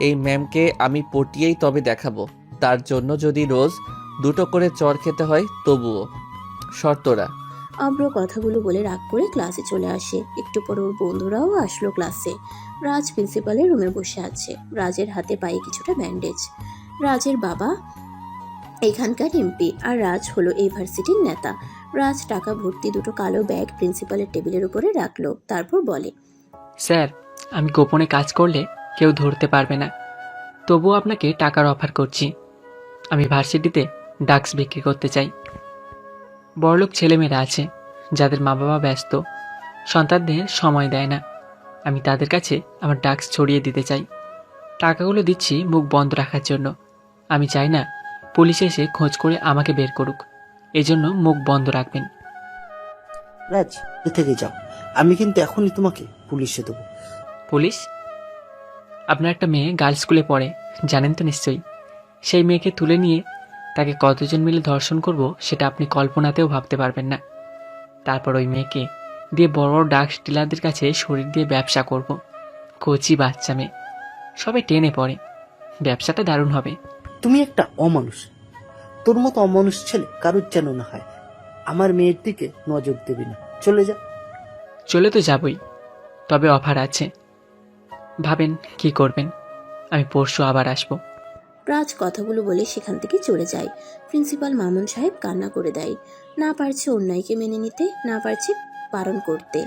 এই ম্যামকে আমি পটিয়েই তবে দেখাবো। তার জন্য যদি রোজ 2টো করে চড় খেতে হয় তবুও। শর্তরা। অভ্র কথাগুলো বলে রাগ করে ক্লাসে চলে আসে। একটু পর ওর বন্ধুরাও আসলো ক্লাসে। রাজ প্রিন্সিপালের রুমে বসে আছে। রাজের হাতে পায়ে কিছুটা ব্যান্ডেজ। রাজের বাবা এখানকার এমপি, আর রাজ হলো এই ভার্সিটির নেতা। রাজ টাকা ভর্তি দুটো কালো ব্যাগ প্রিন্সিপালের টেবিলের উপরে রাখলো, তারপর বলে, স্যার, আমি গোপনে কাজ করলে কেউ ধরতে পারবে না, তবুও আপনাকে টাকার অফার করছি। আমি ভার্সিটিতে ড্রাগস বিক্রি করতে চাই। বড়লোক ছেলেমেয়েরা আছে যাদের মা বাবা ব্যস্ত, সন্তানদের সময় দেয় না। আমি তাদের কাছে আমার ড্রাগস ছড়িয়ে দিতে চাই। টাকাগুলো দিচ্ছি মুখ বন্ধ রাখার জন্য। আমি চাই না পুলিশ এসে খোঁজ করে আমাকে বের করুক, এজন্য মুখ বন্ধ রাখবেন। রাজ, এ থেকে যাও, আমি কিন্তু এখনই তোমাকে পুলিশে দেবো। পুলিশ? আপনার একটা মেয়ে গার্লস স্কুলে পড়ে, জানেন তো নিশ্চয়ই। সেই মেয়েকে তুলে নিয়ে তাকে কতজন মিলে ধর্ষণ করব সেটা আপনি কল্পনাতেও ভাবতে পারবেন না। তারপর ওই মেয়েকে দিয়ে বড় বড় ড্রাগস ডিলারদের কাছে শরীর দিয়ে ব্যবসা করব। কচি বাচ্চা মেয়ে, সবাই টেনে পড়ে। ব্যবসাটা দারুণ হবে। তুমি একটা অমানুষ। তোর মতো অমানুষ ছেলে কারুর যেন না হয়। আমার মেয়ের দিকে নজর দেবি না, চলে যা। চলে তো যাবই, তবে অফার আছে। ভাবেন কি করবেন। আমি পরশু আবার আসবো। রাজ কথাগুলো বলে সেখান থেকে চলে যায়। প্রিন্সিপাল মামুন সাহেব কান্না করে দেয়। না পারছে অন্যায়কে মেনে নিতে, না পারছে পালন করতে।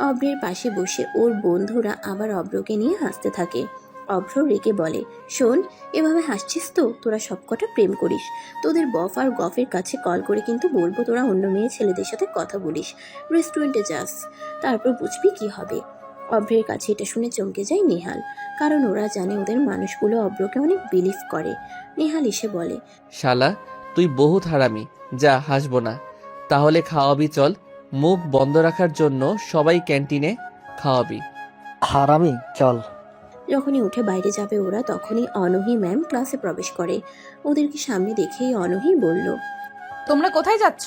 অভ্রের পাশে বসে ওর বন্ধুরা আবার অভ্রকে নিয়ে হাসতে থাকে। অভ্র রেগে বলে, শোন, এভাবে হাসছিস তো তোরা সবকটা প্রেম করিস। তোদের বফ আর গফের কাছে কল করে কিন্তু বলবো তোরা অন্য মেয়ে ছেলেদের সাথে কথা বলিস, রেস্টুরেন্টে যাস, তারপর বুঝবি কি হবে। অভ্রের কাছে এটা শুনে চমকে যায় নেহাল, কারণ ওরা জানে ওদের মানুষগুলো অভ্রকে অনেক বিলিভ করে। নেহাল এসে বলে, শালা তুই বহুত হারামি, যা হাসবো না। তাহলে খাওয়াবি চল, মুখ বন্ধ রাখার জন্য সবাই ক্যান্টিনে খাওয়াবি। হারামি চল। যখনই উঠে বাইরে যাবে ওরা, তখনই অনহি ম্যাম ক্লাসে প্রবেশ করে। ওদেরকে সামনে দেখেই অনহি বলল, তোমরা কোথায় যাচ্ছ?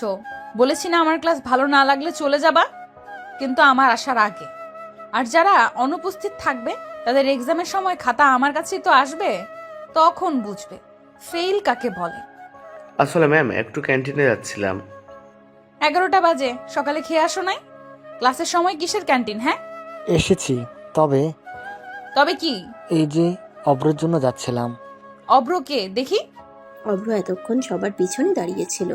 বলেছি না আমার ক্লাস ভালো না লাগলে চলে যাবা, কিন্তু আমার আসার আগে। আর যারা অনুপস্থিত থাকবে তাদের এক্সামের সময় খাতা আমার কাছেই তো আসবে, তখন বুঝবে ফেল কাকে বলে। আসলে ম্যাম একটু ক্যান্টিনে যাচ্ছিলাম। 11টা বাজে, সকালে খেয়ে আসো নাই? ক্লাসের সময় কিসের ক্যান্টিন? হ্যাঁ এসেছি, তবে তবে কি? এই যে অব্রের জন্য যাচ্ছিলাম। অব্র কে দেখি? অভ্র এতক্ষণ সবার পিছনে দাঁড়িয়েছিল।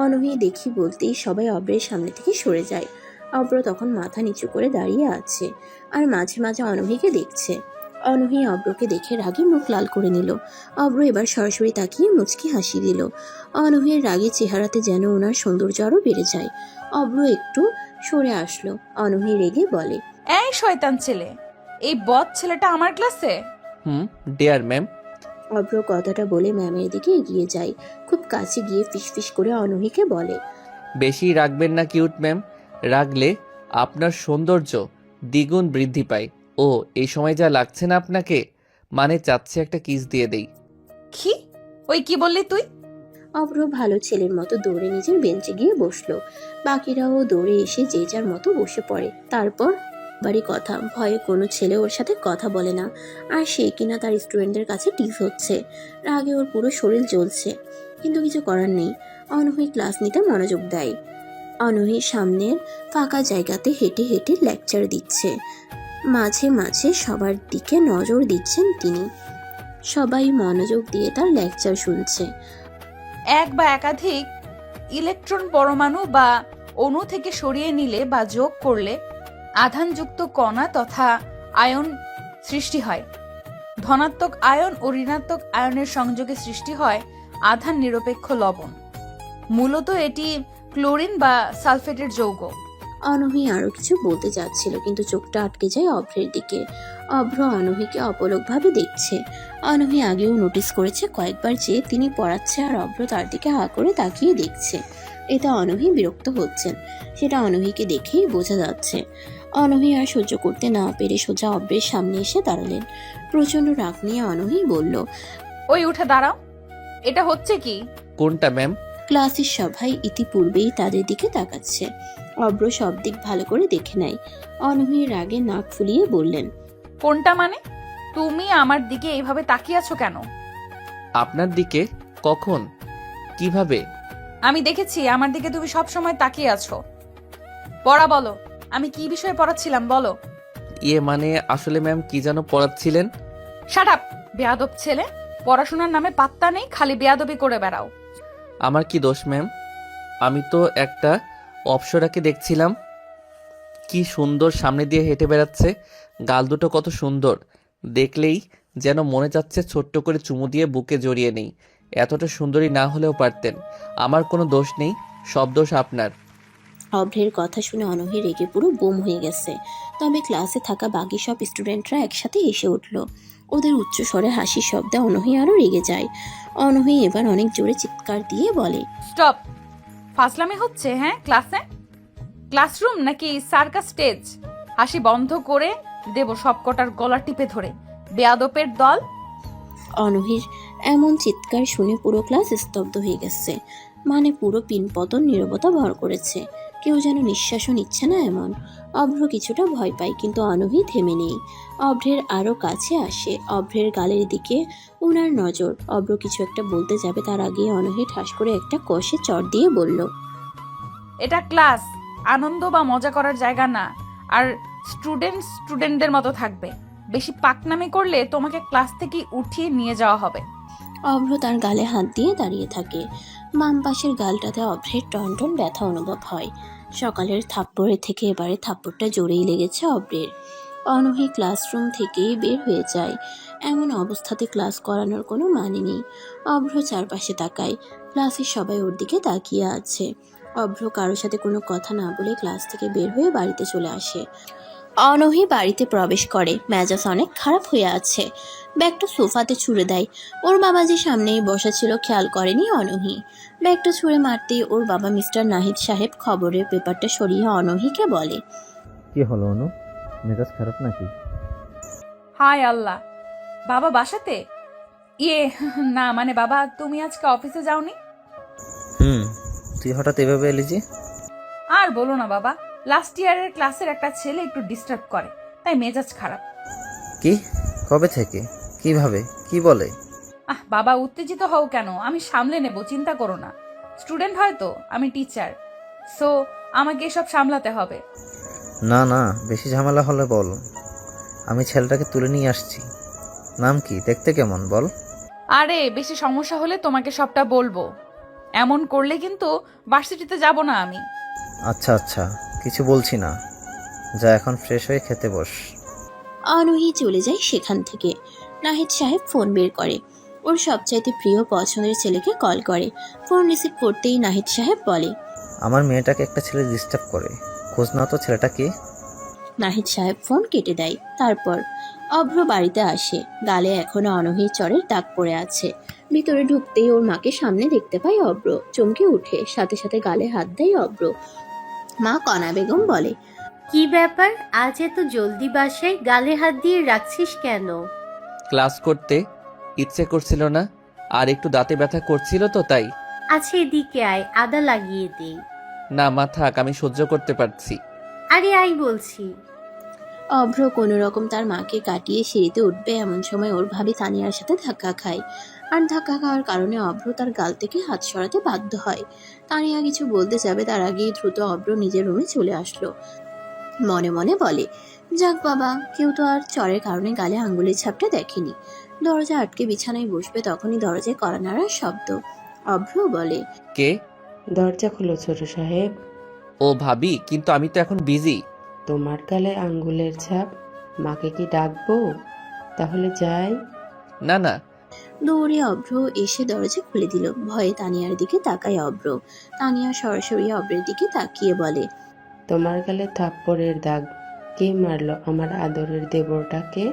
অনহি দেখি বলতেই সবাই অভ্রের সামনে থেকে সরে যায়। অভ্র তখন মাথা নিচু করে দাঁড়িয়ে আছে আর মাঝে মাঝে অনহিকে দেখছে। অনহি অভ্রকে দেখে রাগে মুখ লাল করে নিল। অভ্র এবার সরাসরি তাকিয়ে মুচকি হাসি দিল। অনহির রাগে চেহারাতে যেন ওনার সৌন্দর্য আরও বেড়ে যায়। অভ্র একটু সরে আসলো। অনহি রেগে বলে, এই শয়তান ছেলে, এই বদ ছেলেটা আমার ক্লাসে? Dare ma'am. অভ্র কথাটা বলে ম্যামের দিকে এগিয়ে যায়। খুব কাছে গিয়ে ফিসফিস করে অনহিকে বলে, বেশি রাখবেন না কিউট ম্যাম, রাগলে আপনার সৌন্দর্য দ্বিগুণ বৃদ্ধি পায়। ও এই সময় যা লাগছে না আপনাকে, মানে চাচ্ছে একটা কিস দিয়ে দেই। কি? ওই কি বললি তুই? অভ্র ভালো ছেলের মতো দৌড়ে নিজের বেঞ্চে গিয়ে বসলো। বাকিরাও দৌড়ে এসে যে যার মতো বসে পড়ে। তারপর বাড়ি কথা, ভয়ে কোনো ছেলে ওর সাথে কথা বলে না। আর সে কিনা তার স্টুডেন্টদের কাছে টিস হচ্ছে। রাগে ওর পুরো শরীর জ্বলছে, কিন্তু কিছু করার নেই। অনহি ক্লাস নিতে মনোযোগ দেয়। অনহির সামনের ফাঁকা জায়গাতে হেঁটে হেঁটে লেকচার দিচ্ছে। মাঝে মাঝে সবার দিকে নজর দিচ্ছেন তিনি। সবাই মনোযোগ দিয়ে তার লেকচার শুনছে। এক বা একাধিক ইলেকট্রন পরমাণু বা অণু থেকে সরিয়ে নিলে বা যোগ করলে আধানযুক্ত কণা তথা আয়ন সৃষ্টি হয়। ধনাত্মক আয়ন ও ঋণাত্মক আয়নের সংযোগে সৃষ্টি হয় আধান নিরপেক্ষ লবণ। মূলত এটি ক্লোরিন বা সালফেটের যৌগ। অনহি আরো কিছু বলতে যাচ্ছিল, কিন্তু চোখটা আটকে যায় অভ্রের দিকে। অভ্র অনহিকে অপলকভাবে দেখছে। অনহি আগেও নোটিস করেছে কয়েকবার যে তিনি পড়াচ্ছে আর অভ্র তার দিকে হা করে তাকিয়ে দেখছে। এতে অনহি বিরক্ত হচ্ছেন, সেটা অনহিকে দেখেই বোঝা যাচ্ছে। অনহি আর সহ্য করতে না পেরে সোজা অভ্রের সামনে এসে দাঁড়ালেন। প্রচন্ড রাগ নিয়ে অনহি বলল, ওই উঠে দাঁড়াও, এটা হচ্ছে কি? কোনটা ম্যাম? ক্লাসের সবাই ইতিপূর্বেই তাদের দিকে তাকাচ্ছে। অভ্র সব দিক ভালো করে দেখে নেয়। অনহির রাগে নাক ফুলিয়ে বললেন, কোনটা মানে? তুমি আমার দিকে এইভাবে তাকিয়ে আছো কেন? আপনার দিকে? কখন? কিভাবে? আমি দেখেছি আমার দিকে তুমি সব সময় তাকিয়ে আছো। পড়া বলো, আমি কি বিষয়ে পড়াচ্ছিলাম বলো। ইয়ে মানে আসলে ম্যাম কি যেন পড়াচ্ছিলেন। শাট আপ, বেয়াদব ছেলে। পড়াশোনার নামে পাত্তা নেই, খালি বেয়াদবি করে বেড়াও। আমার কি দোষ ম্যাম? আমি তো একটা অপ্সরাকে দেখছিলাম, কি সুন্দর সামনে দিয়ে হেঁটে বেড়াচ্ছে, গাল দুটো কত সুন্দর, দেখলেই যেন মনে যাচ্ছে ছোট্ট করে চুমু দিয়ে বুকে জড়িয়ে নেই। এতটা সুন্দরী না হলেও পারতেন। আমার কোনো দোষ নেই, সব দোষ আপনার। অভ্রের কথা শুনে অনহি রেগে পুরো বোম হয়ে গেছে। তবে ক্লাসে থাকা বাকি সব স্টুডেন্টরা একসাথে এসে উঠল। ওদের উচ্চস্বরে হাসির শব্দে অনহি আরও রেগে যায়। অনহি এবার অনেক জোরে চিৎকার দিয়ে বলে, স্টপ! ফাজলামি হচ্ছে হ্যাঁ ক্লাসে? ক্লাসরুম নাকি সার্কাস স্টেজ? হাসি বন্ধ করে দেব সবকটার গলা টিপে ধরে। বেয়াদপের দল! অনহির এমন চিৎকার শুনে পুরো ক্লাস স্তব্ধ হয়ে গেছে। মানে পুরো পিনপতন নীরবতা ভর করেছে। কেউ যেন নিঃশ্বাসও নিচ্ছে না এমন। অভ্র কিছুটা ভয় পায়, কিন্তু অনহি থেমে নেই। অভ্রের আরও কাছে আসে। অভ্রের গালের দিকে ওনার নজর। অভ্র কিছু একটা বলতে যাবে, তার আগে অনহি ঠাস করে একটা কষে চড় দিয়ে বলল, এটা ক্লাস, আনন্দ বা মজা করার জায়গা না। আর স্টুডেন্টদের মতো থাকবে। বেশি পাকনামি করলে তোমাকে ক্লাস থেকে উঠিয়ে নিয়ে যাওয়া হবে। অভ্র তার গালে হাত দিয়ে দাঁড়িয়ে থাকে। বাম পাশের গালটাতে অভ্রের টনটন ব্যথা অনুভব হয়। সকালের থাপ্পড়ের থেকে এবারে থাপ্পড়টা জোরেই লেগেছে অভ্রের। অনহি ক্লাসরুম থেকেই বের হয়ে যায়। এমন অবস্থাতে ক্লাস করানোর কোনো মানে নেই। অভ্র চারপাশে তাকায়। ক্লাসের সবাই ওর দিকে তাকিয়ে আছে। অভ্র কারোর সাথে কোনো কথা না বলে ক্লাস থেকে বের হয়ে বাড়িতে চলে আসে। অনহি বাড়িতে প্রবেশ করে। মেজাজ অনেক খারাপ হয়ে আছে। ব্যাগটা সোফাতে ছুঁড়ে দেয়। ওর বাবা যে সামনেই বসা ছিল খেয়াল করেনি অনহি। ব্যাগটা ছুঁড়ে মারতেই ওর বাবা মিস্টার নাহিদ সাহেব খবরের পেপারটা সরিয়ে অনহিকে বলে, কি হলো অনু, মেজাজ খারাপ নাকি? হায় আল্লাহ! বাবা বাসাতে? না মানে বাবা, তুমি আজকে অফিসে যাওনি? তুই হঠাৎ এভাবে এলি যে? আর বলো না বাবা, লাস্ট ইয়ারের ক্লাসের একটা ছেলে একটু ডিস্টার্ব করে, তাই মেজাজ খারাপ। কি? কবে থেকে? কিভাবে? কি বলে? বাবা উত্তেজিত হও কেন? আমি সামলে নেব, চিন্তা করো না। স্টুডেন্ট হয়তো, আমি টিচার, সো আমাকে এসব সামলাতে হবে। না না, বেশি ঝামেলা হলে বল, আমি ছেলেটাকে তুলে নিয়ে আসছি। নাম কি, দেখতে কেমন বল? আরে বেশি সমস্যা হলে তোমাকে সবটা বলবো। এমন করলে কিন্তু ভার্সিটিতে যাব না আমি। আচ্ছা আচ্ছা, কিছু বলছি না, যা এখন ফ্রেশ হয়ে খেতে বস। অনহি চলে যায় সেখান থেকে। নাহিদ সাহেব ফোন বের করে। ওর সবচাইতে প্রিয় পছন্দের ছেলেকে কল করে। ফোন রিসিভ করতেই নাহিদ সাহেব বলে, আমার মেয়েটাকে একটা ছেলে ডিস্টার্ব করে, খোঁজ নাও তো ছেলেটা কে। নাহিদ সাহেব ফোন কেটে দেয়। তারপর অভ্র বাড়িতে আসে। গালে এখনো অনহির চরের দাগ পড়ে আছে। ভিতরে ঢুকতেই ওর মাকে সামনে দেখতে পায় অভ্র। চমকে উঠে, সাথে সাথে গালে হাত দেয় অভ্র। মা কণা বেগম বলে, কি ব্যাপার, আজ এত জলদি বাসায়, গালে হাত দিয়ে রাখছিস কেন? ক্লাস করতে ইচ্ছে করছিল না, আর একটু দাঁতে ব্যথা করছিল তো তাই। আচ্ছা এদিকে আয়, আদা লাগিয়ে দে। না মা থাক, আমি সহ্য করতে পারছি। আরে আই বলছি। অভ্র কোনো রকম তার মাকে কাটিয়ে সিঁড়িতে উঠবে, এমন সময় ওর ভাবি তানিয়ার সাথে ধাক্কা খায়। আর ধাক্কা খাওয়ার কারণে অভ্র তার গাল থেকে হাত সরাতে বাধ্য হয়। তানিয়া কিছু বলতে যাবে, তার আগেই দ্রুত অভ্র নিজের রুমে চলে আসলো। মনে মনে বলে, যাক বাবা, কেউ তো আর চরের কারণে গালে আঙ্গুলের ছাপটা দেখেনি। দরজা আটকে বিছানায় বসবে, তখনই দরজায় কড়া নাড়ার শব্দ। অভ্র বলে, কে? দরজা খুলো ছোট সাহেব। ও ভাবি, কিন্তু আমি তো এখন বিজি। তোমার গালে আঙ্গুলের ছাপ, মাকে কি ডাকবো? তাহলে যাই। না না। দৌড়ে অভ্র এসে দরজা খুলে দিল। ভয়ে তানিয়ার দিকে তাকায় অভ্র। তানিয়া সরাসরি অভ্রের দিকে তাকিয়ে বলে, তোমার গালে থাপ্পড়ের দাগ কে মারলো আমার আদরের দেবরটাকে?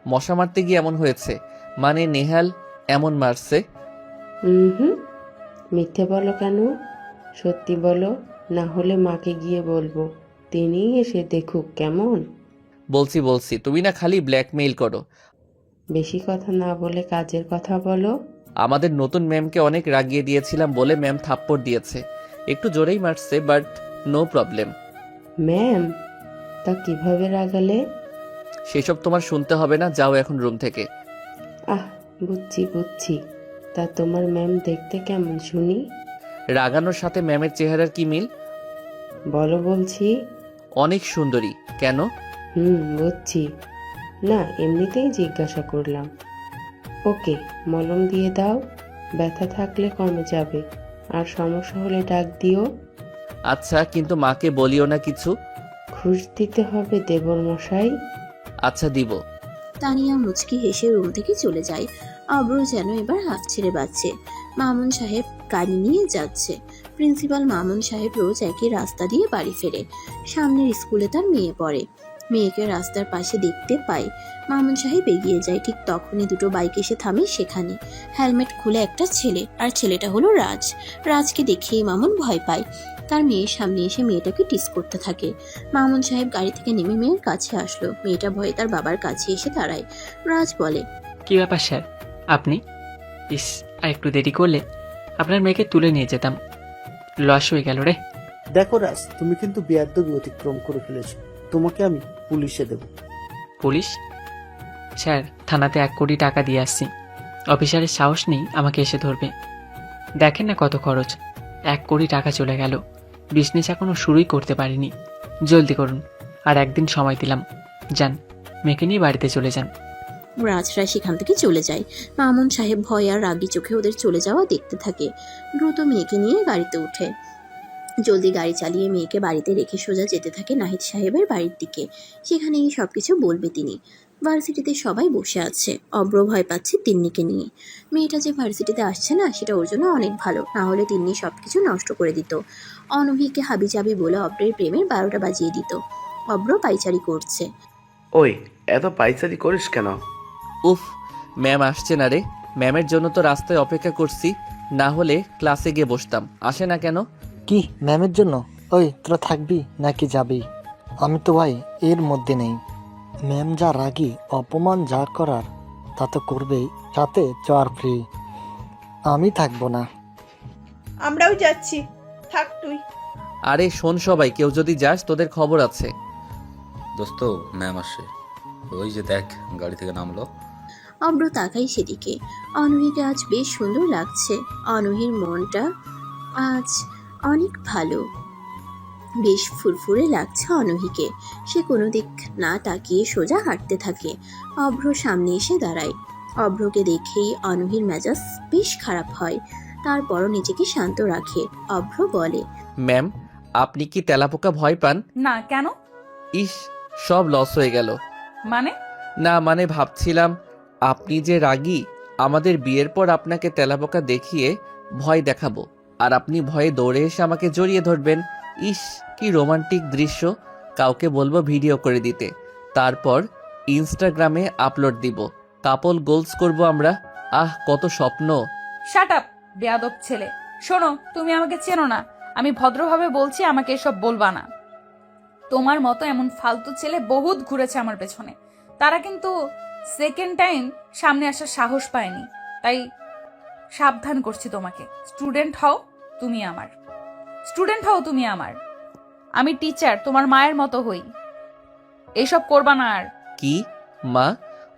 মশা মারতে গিয়ে এমন হয়েছে, মানে নেহাল এমন মারছে। মিথ্যে বলো কেন? সত্যি বলো, না হলে মাকে গিয়ে বলবো, তিনিই এসে দেখুক কেমন। বলছি, তুমি না খালি ব্ল্যাকমেইল করো। বেশি কথা না বলে কাজের কথা বলো। আমাদের নতুন ম্যামকে অনেক রাগিয়ে দিয়েছিলাম বলে ম্যাম থাপ্পড় দিয়েছে। একটু জোরেই মারছে, বাট নো প্রবলেম। ম্যাম? তা কিভাবে রাগালে? সেসব তোমার শুনতে হবে না, যাও এখন রুম থেকে। বুঝছি। তা তোমার ম্যাম দেখতে কেমন শুনি? রাগানোর সাথে ম্যামের চেহারার কি মিল? বলো বলছি। অনেক সুন্দরী। কেন? বুঝছি না, এমনিতেই জিজ্ঞাসা করলাম। ওকে, মলম দিয়ে দাও, ব্যথা থাকলে কমে যাবে। আর সমস্যা হলে ডাক দিও। আচ্ছা, কিন্তু মাকে বলিও না কিছু। ঘুষ দিতে হবে দেবর মশাই। আচ্ছা, দিব। তানিয়া মুচকি হেসে রুম থেকে চলে যায়। অব্র যেন এবার হাফ ছেড়ে বাঁচছে। মামুন সাহেব গাড়ি নিয়ে যাচ্ছে। প্রিন্সিপাল মামুন সাহেব রোজ একই রাস্তা দিয়ে বাড়ি ফেরে। সামনের স্কুলে তার মেয়ে পড়ে। মেয়েকে রাস্তার পাশে দেখতে পায়। মামুন সাহেব এগিয়ে যায়, ঠিক তখনই দুটো বাইক এসে থামে সেখানে। হেলমেট খুলে একটা ছেলে, আর ছেলেটা হলো রাজ। রাজকে দেখেই মামুন ভয় পায়। তার মেয়ের সামনে এসে মেয়েটাকে টিস করতে থাকে। মামুন সাহেব গাড়ি থেকে নেমে মেয়ের কাছে আসলো। মেয়েটা ভয়ে তার বাবার কাছে এসে দাঁড়ায়। রাজ বলে, কি ব্যাপার স্যার, আপনি? ইস, আর একটু দেরি করলে আপনার মেয়েকে তুলে নিয়ে যেতাম। লস হয়ে গেল রে। দেখো রাজ, তুমি কিন্তু বেয়াদবি অতিক্রম করে ফেলেছো। তোমাকে আমি পুলিশে দেব। পুলিশ? স্যার, থানাতে 1 কোটি টাকা দিয়ে আসছি। অফিসারের সাহস নেই আমাকে এসে ধরবে। দেখেন না কত খরচ। 1 কোটি টাকা চলে গেল। বিজনেস এখনো শুরুই করতে পারিনি। জলদি করুন, আর একদিন সময় দিলাম। যান, মেয়েকে নিয়ে বাড়িতে চলে যান। রাজরা সেখান থেকে চলে যায়। মামুন সাহেব ভয় আর রাগি চোখে ওদের চলে যাওয়া দেখতে থাকে। দ্রুত মেয়েকে নিয়ে গাড়িতে ওঠে। জলদি গাড়ি চালিয়ে মেয়েকে বাড়িতে রেখে সোজা যেতে থাকে নাহিদ সাহেবের বাড়ির দিকে। সেখানেই সবকিছু বলবে তিনি। ভার্সিটিতে সবাই বসে আছে। অব্র ভয় পাচ্ছে তিন্নিকে নিয়ে। মেয়েটা যে ভার্সিটিতে আসছে না, সেটা ওর জন্য অনেক ভালো। না হলে তিন্নি সবকিছু নষ্ট করে দিত। অনভিকে হাবিজাবি বলে অব্রের প্রেমের 12টা বাজিয়ে দিত। অব্র পাইচারি করছে। ওই, এত পাইচারি করিস কেন? উফ, ম্যাম আসছে না রে। ম্যামের জন্য তো রাস্তায় অপেক্ষা করছি, না হলে ক্লাসে গিয়ে বসতাম। আসে না কেন? কি ম্যামের জন্য? ওই, তোরা থাকবি নাকি যাবি? আমি তো ভাই এর মধ্যে নেই। ম্যাম যা রাগি, অপমান যা করার তা তো করবেই, সাথে চর ফ্রি। আমি থাকবো না। আমরাও যাচ্ছি, থাক তুই। আরে শোন সবাই, কেউ যদি যাস তোদের খবর আছে। দোস্ত, ম্যাম আসে। ওই যে দেখ, গাড়ি থেকে নামলো। অব্র তাকাই সেদিকে। অনহিকে আজ বেশ সুন্দর লাগছে। অনহির মনটা আজ অনেক ভালো। বেশ ফুরফুরে লাগছে অনহিকে। সে কোনো দিক না তাকিয়ে সোজা হাঁটতে থাকে। অভ্র সামনে এসে দাঁড়ায়। অভ্রকে দেখেই অনহির মেজাজ বেশ খারাপ হয়। তারপরও নিজেকে শান্ত রাখে। অভ্র বলে, ম্যাম, আপনি কি তেলাপোকা ভয় পান? না, কেন? ইস, সব লস হয়ে গেল। মানে? না মানে ভাবছিলাম, আপনি যে রাগী, আমাদের বিয়ের পর আপনাকে তেলাপোকা দেখিয়ে ভয় দেখাবো, আর আপনি ভয়ে দৌড়ে এসে আমাকে জড়িয়ে ধরবেন। ইস, কি রোমান্টিক দৃশ্য। কাউকে বলবো ভিডিও করে দিতে, তারপর ইনস্টাগ্রামে আপলোড দিব। কাপল গোলস করব আমরা। আহ, কত স্বপ্ন। শাট আপ, বেয়াদব ছেলে। শোনো, তুমি আমাকে চেনো না। আমি ভদ্রভাবে বলছি, আমাকে এসব বলবা না। তোমার মতো এমন ফালতু ছেলে বহুত ঘুরেছে আমার পেছনে। তারা কিন্তু সেকেন্ড টাইম সামনে আসার সাহস পায়নি। তাই সাবধান করছি তোমাকে। স্টুডেন্ট হও তুমি আমার। স্টুডেন্ট হও তুমি আমার। আমি টিচার, তোমার মায়ের মতো হই। এইসব করবা না আর। কি মা?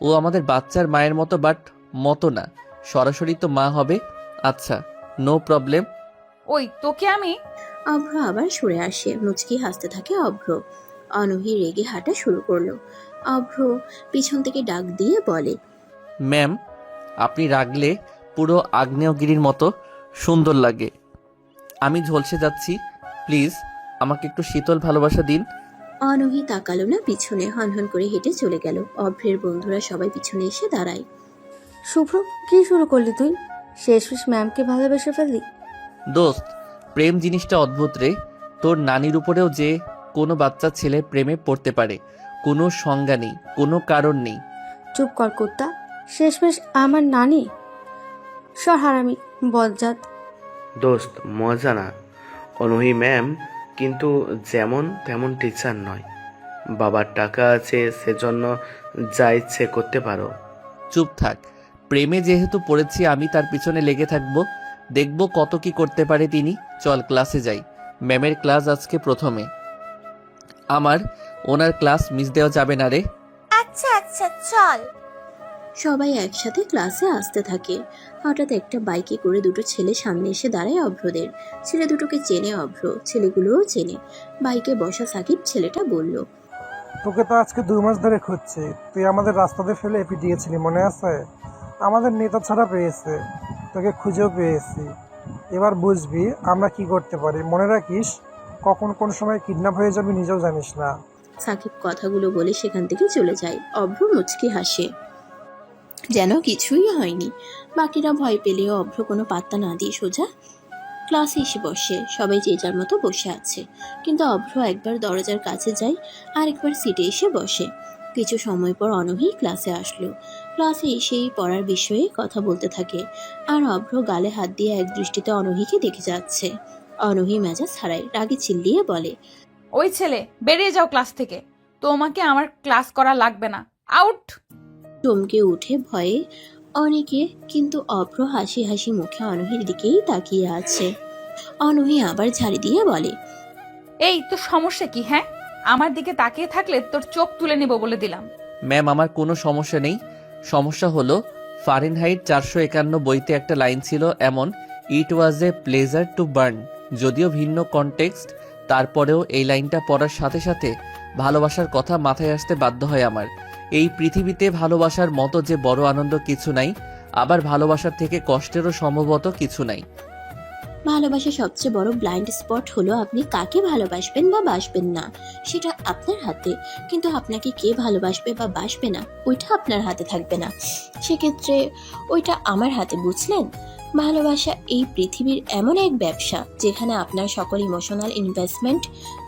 ও আমাদের বাচ্চার মায়ের মতো, বাট মতো না, সরাসরি তো মা হবে। আচ্ছা, নো প্রবলেম। ওই, তোকে আমি। অভ্র আবার সরে আসে। মুচকি হাসতে থাকে অভ্র। অনহি রেগে হাঁটা শুরু করলো। অভ্র পিছন থেকে ডাক দিয়ে বলে, ম্যাম, আপনি রাগলে পুরো আগ্নেয়গিরির মতো সুন্দর লাগে। আমি ঝলসে যাচ্ছি, প্লিজ আমাকে একটু শীতল ভালোবাসা দিন। অনহি তাকালো না পিছনে, হনহন করে হেঁটে চলে গেল। অভ্রের বন্ধুরা সবাই পিছনে এসে দাঁড়ায়। শুভ্র, কি শুরু করলি তুই? শেষমেশ ম্যামকে ভালোবেসে ফেললি? দোস্ত, প্রেম জিনিসটা অদ্ভুত রে। তোর নানির উপরেও যে কোনো বাচ্চা ছেলে প্রেমে পড়তে পারে, কোনো সংজ্ঞা নেই, কোনো কারণ নেই। চুপ কর কুত্তা। শেষমেশ আমার নানি। সর হারামি, বজ্জাত। দোস্ত, মজা না। অনহি ম্যাম কিন্তু যেমন তেমন টিচার নয়। বাবার টাকা আছে, সেজন্য যা ইচ্ছে করতে পারো। চুপ থাক। প্রেমে যেহেতু পড়েছি, আমি তার পিছনে লেগে থাকবো। দেখব কত কি করতে পারে তিনি। চল ক্লাসে যাই। ম্যামের ক্লাস আজকে প্রথমে। আমার ওনার ক্লাস মিস দেওয়া যাবে না রে। আচ্ছা আচ্ছা, চল। সবাই একসাথে ক্লাসে আসতে থাকে। হঠাৎ একটা বাইকে করে দুটো ছেলে সামনে এসে দাঁড়ায় অভ্রদের। ছেলে দুটোকে চেনে অভ্র, ছেলেগুলোও চেনে। বাইকে বসা সাকিব ছেলেটা বলল, তোকে তো আজকে 2 মাস ধরে খুঁজছি। তুই আমাদের রাস্তাতে ফেলে পিটিয়েছিলি, মনে আছে? আমাদের নেতা ছাড়া পেয়েছে, তোকে খুঁজেও পেয়েছি। এবার বুঝবি আমরা কি করতে পারি। মনে রাখিস, কখন কোন সময় কিডন্যাপ হয়ে যাবি নিজেও জানিস না। সাকিব কথাগুলো বলে সেখান থেকে চলে যায়। অভ্র মুচকি হাসে, যেন কিছুই হয়নি। বাকিরা ভয় পেলেও অভ্র কোনো পাত্তা না দিয়ে সোজা ক্লাসে এসে বসে। সবাই যে যার মতো বসে আছে, কিন্তু অভ্র একবার দরজার কাছে যায় আর একবার সিটে এসে বসে। কিছু সময় পর অনঘি ক্লাসে আসলো। ক্লাসে এসেই পড়ার বিষয়ে কথা বলতে থাকে, আর অভ্র গালে হাত দিয়ে এক দৃষ্টিতে অনঘিকে দেখে যাচ্ছে। অনঘি মেজাজ হারায়, রাগে চিল্লিয়ে বলে, ওই ছেলে, বেরিয়ে যাও ক্লাস থেকে। তোমাকে আমার ক্লাস করা লাগবে না, আউট। চমকে উঠে ভয়ে অনেকে, কিন্তু অভ্র হাসি হাসি মুখে অনহির দিকেই তাকিয়ে আছে। অনহি আবার ঝাড়ি দিয়ে বলে, এই তোর সমস্যা কি? হ্যাঁ, আমার দিকে তাকিয়ে থাকলে তোর চোখ তুলে নেব বলে দিলাম। ম্যাম, আমার কোনো সমস্যা নেই। সমস্যা হলো ফারেনহাইট 451 বইতে একটা লাইন ছিল এমন, ইট ওয়াজ এ প্লেজার টু বার্ন। যদিও ভিন্ন কনটেক্সট, তারপরেও এই লাইনটা পড়ার সাথে সাথে ভালোবাসার কথা মাথায় আসতে বাধ্য হয় আমার। এই পৃথিবীতে ভালোবাসার মতো যে বড় আনন্দ কিছু নাই, আবার ভালোবাসার থেকে কষ্টেরও সম্ভবত কিছু নাই। ভালোবাসার সবচেয়ে বড় ব্লাইন্ড স্পট হলো আপনি কাকে ভালোবাসবেন বা বাসবেন না, সেটা আপনার হাতে। কিন্তু আপনাকে কে ভালোবাসবে বা বাসবে না, ওইটা আপনার হাতে থাকবে না। সেক্ষেত্রে ওইটা আমার হাতে, বুঝলেন? ভালোবাসা এই পৃথিবীর এমন এক ব্যবসা যেখানে আপনার সকল ইমোশনাল ইনভেস্টমেন্ট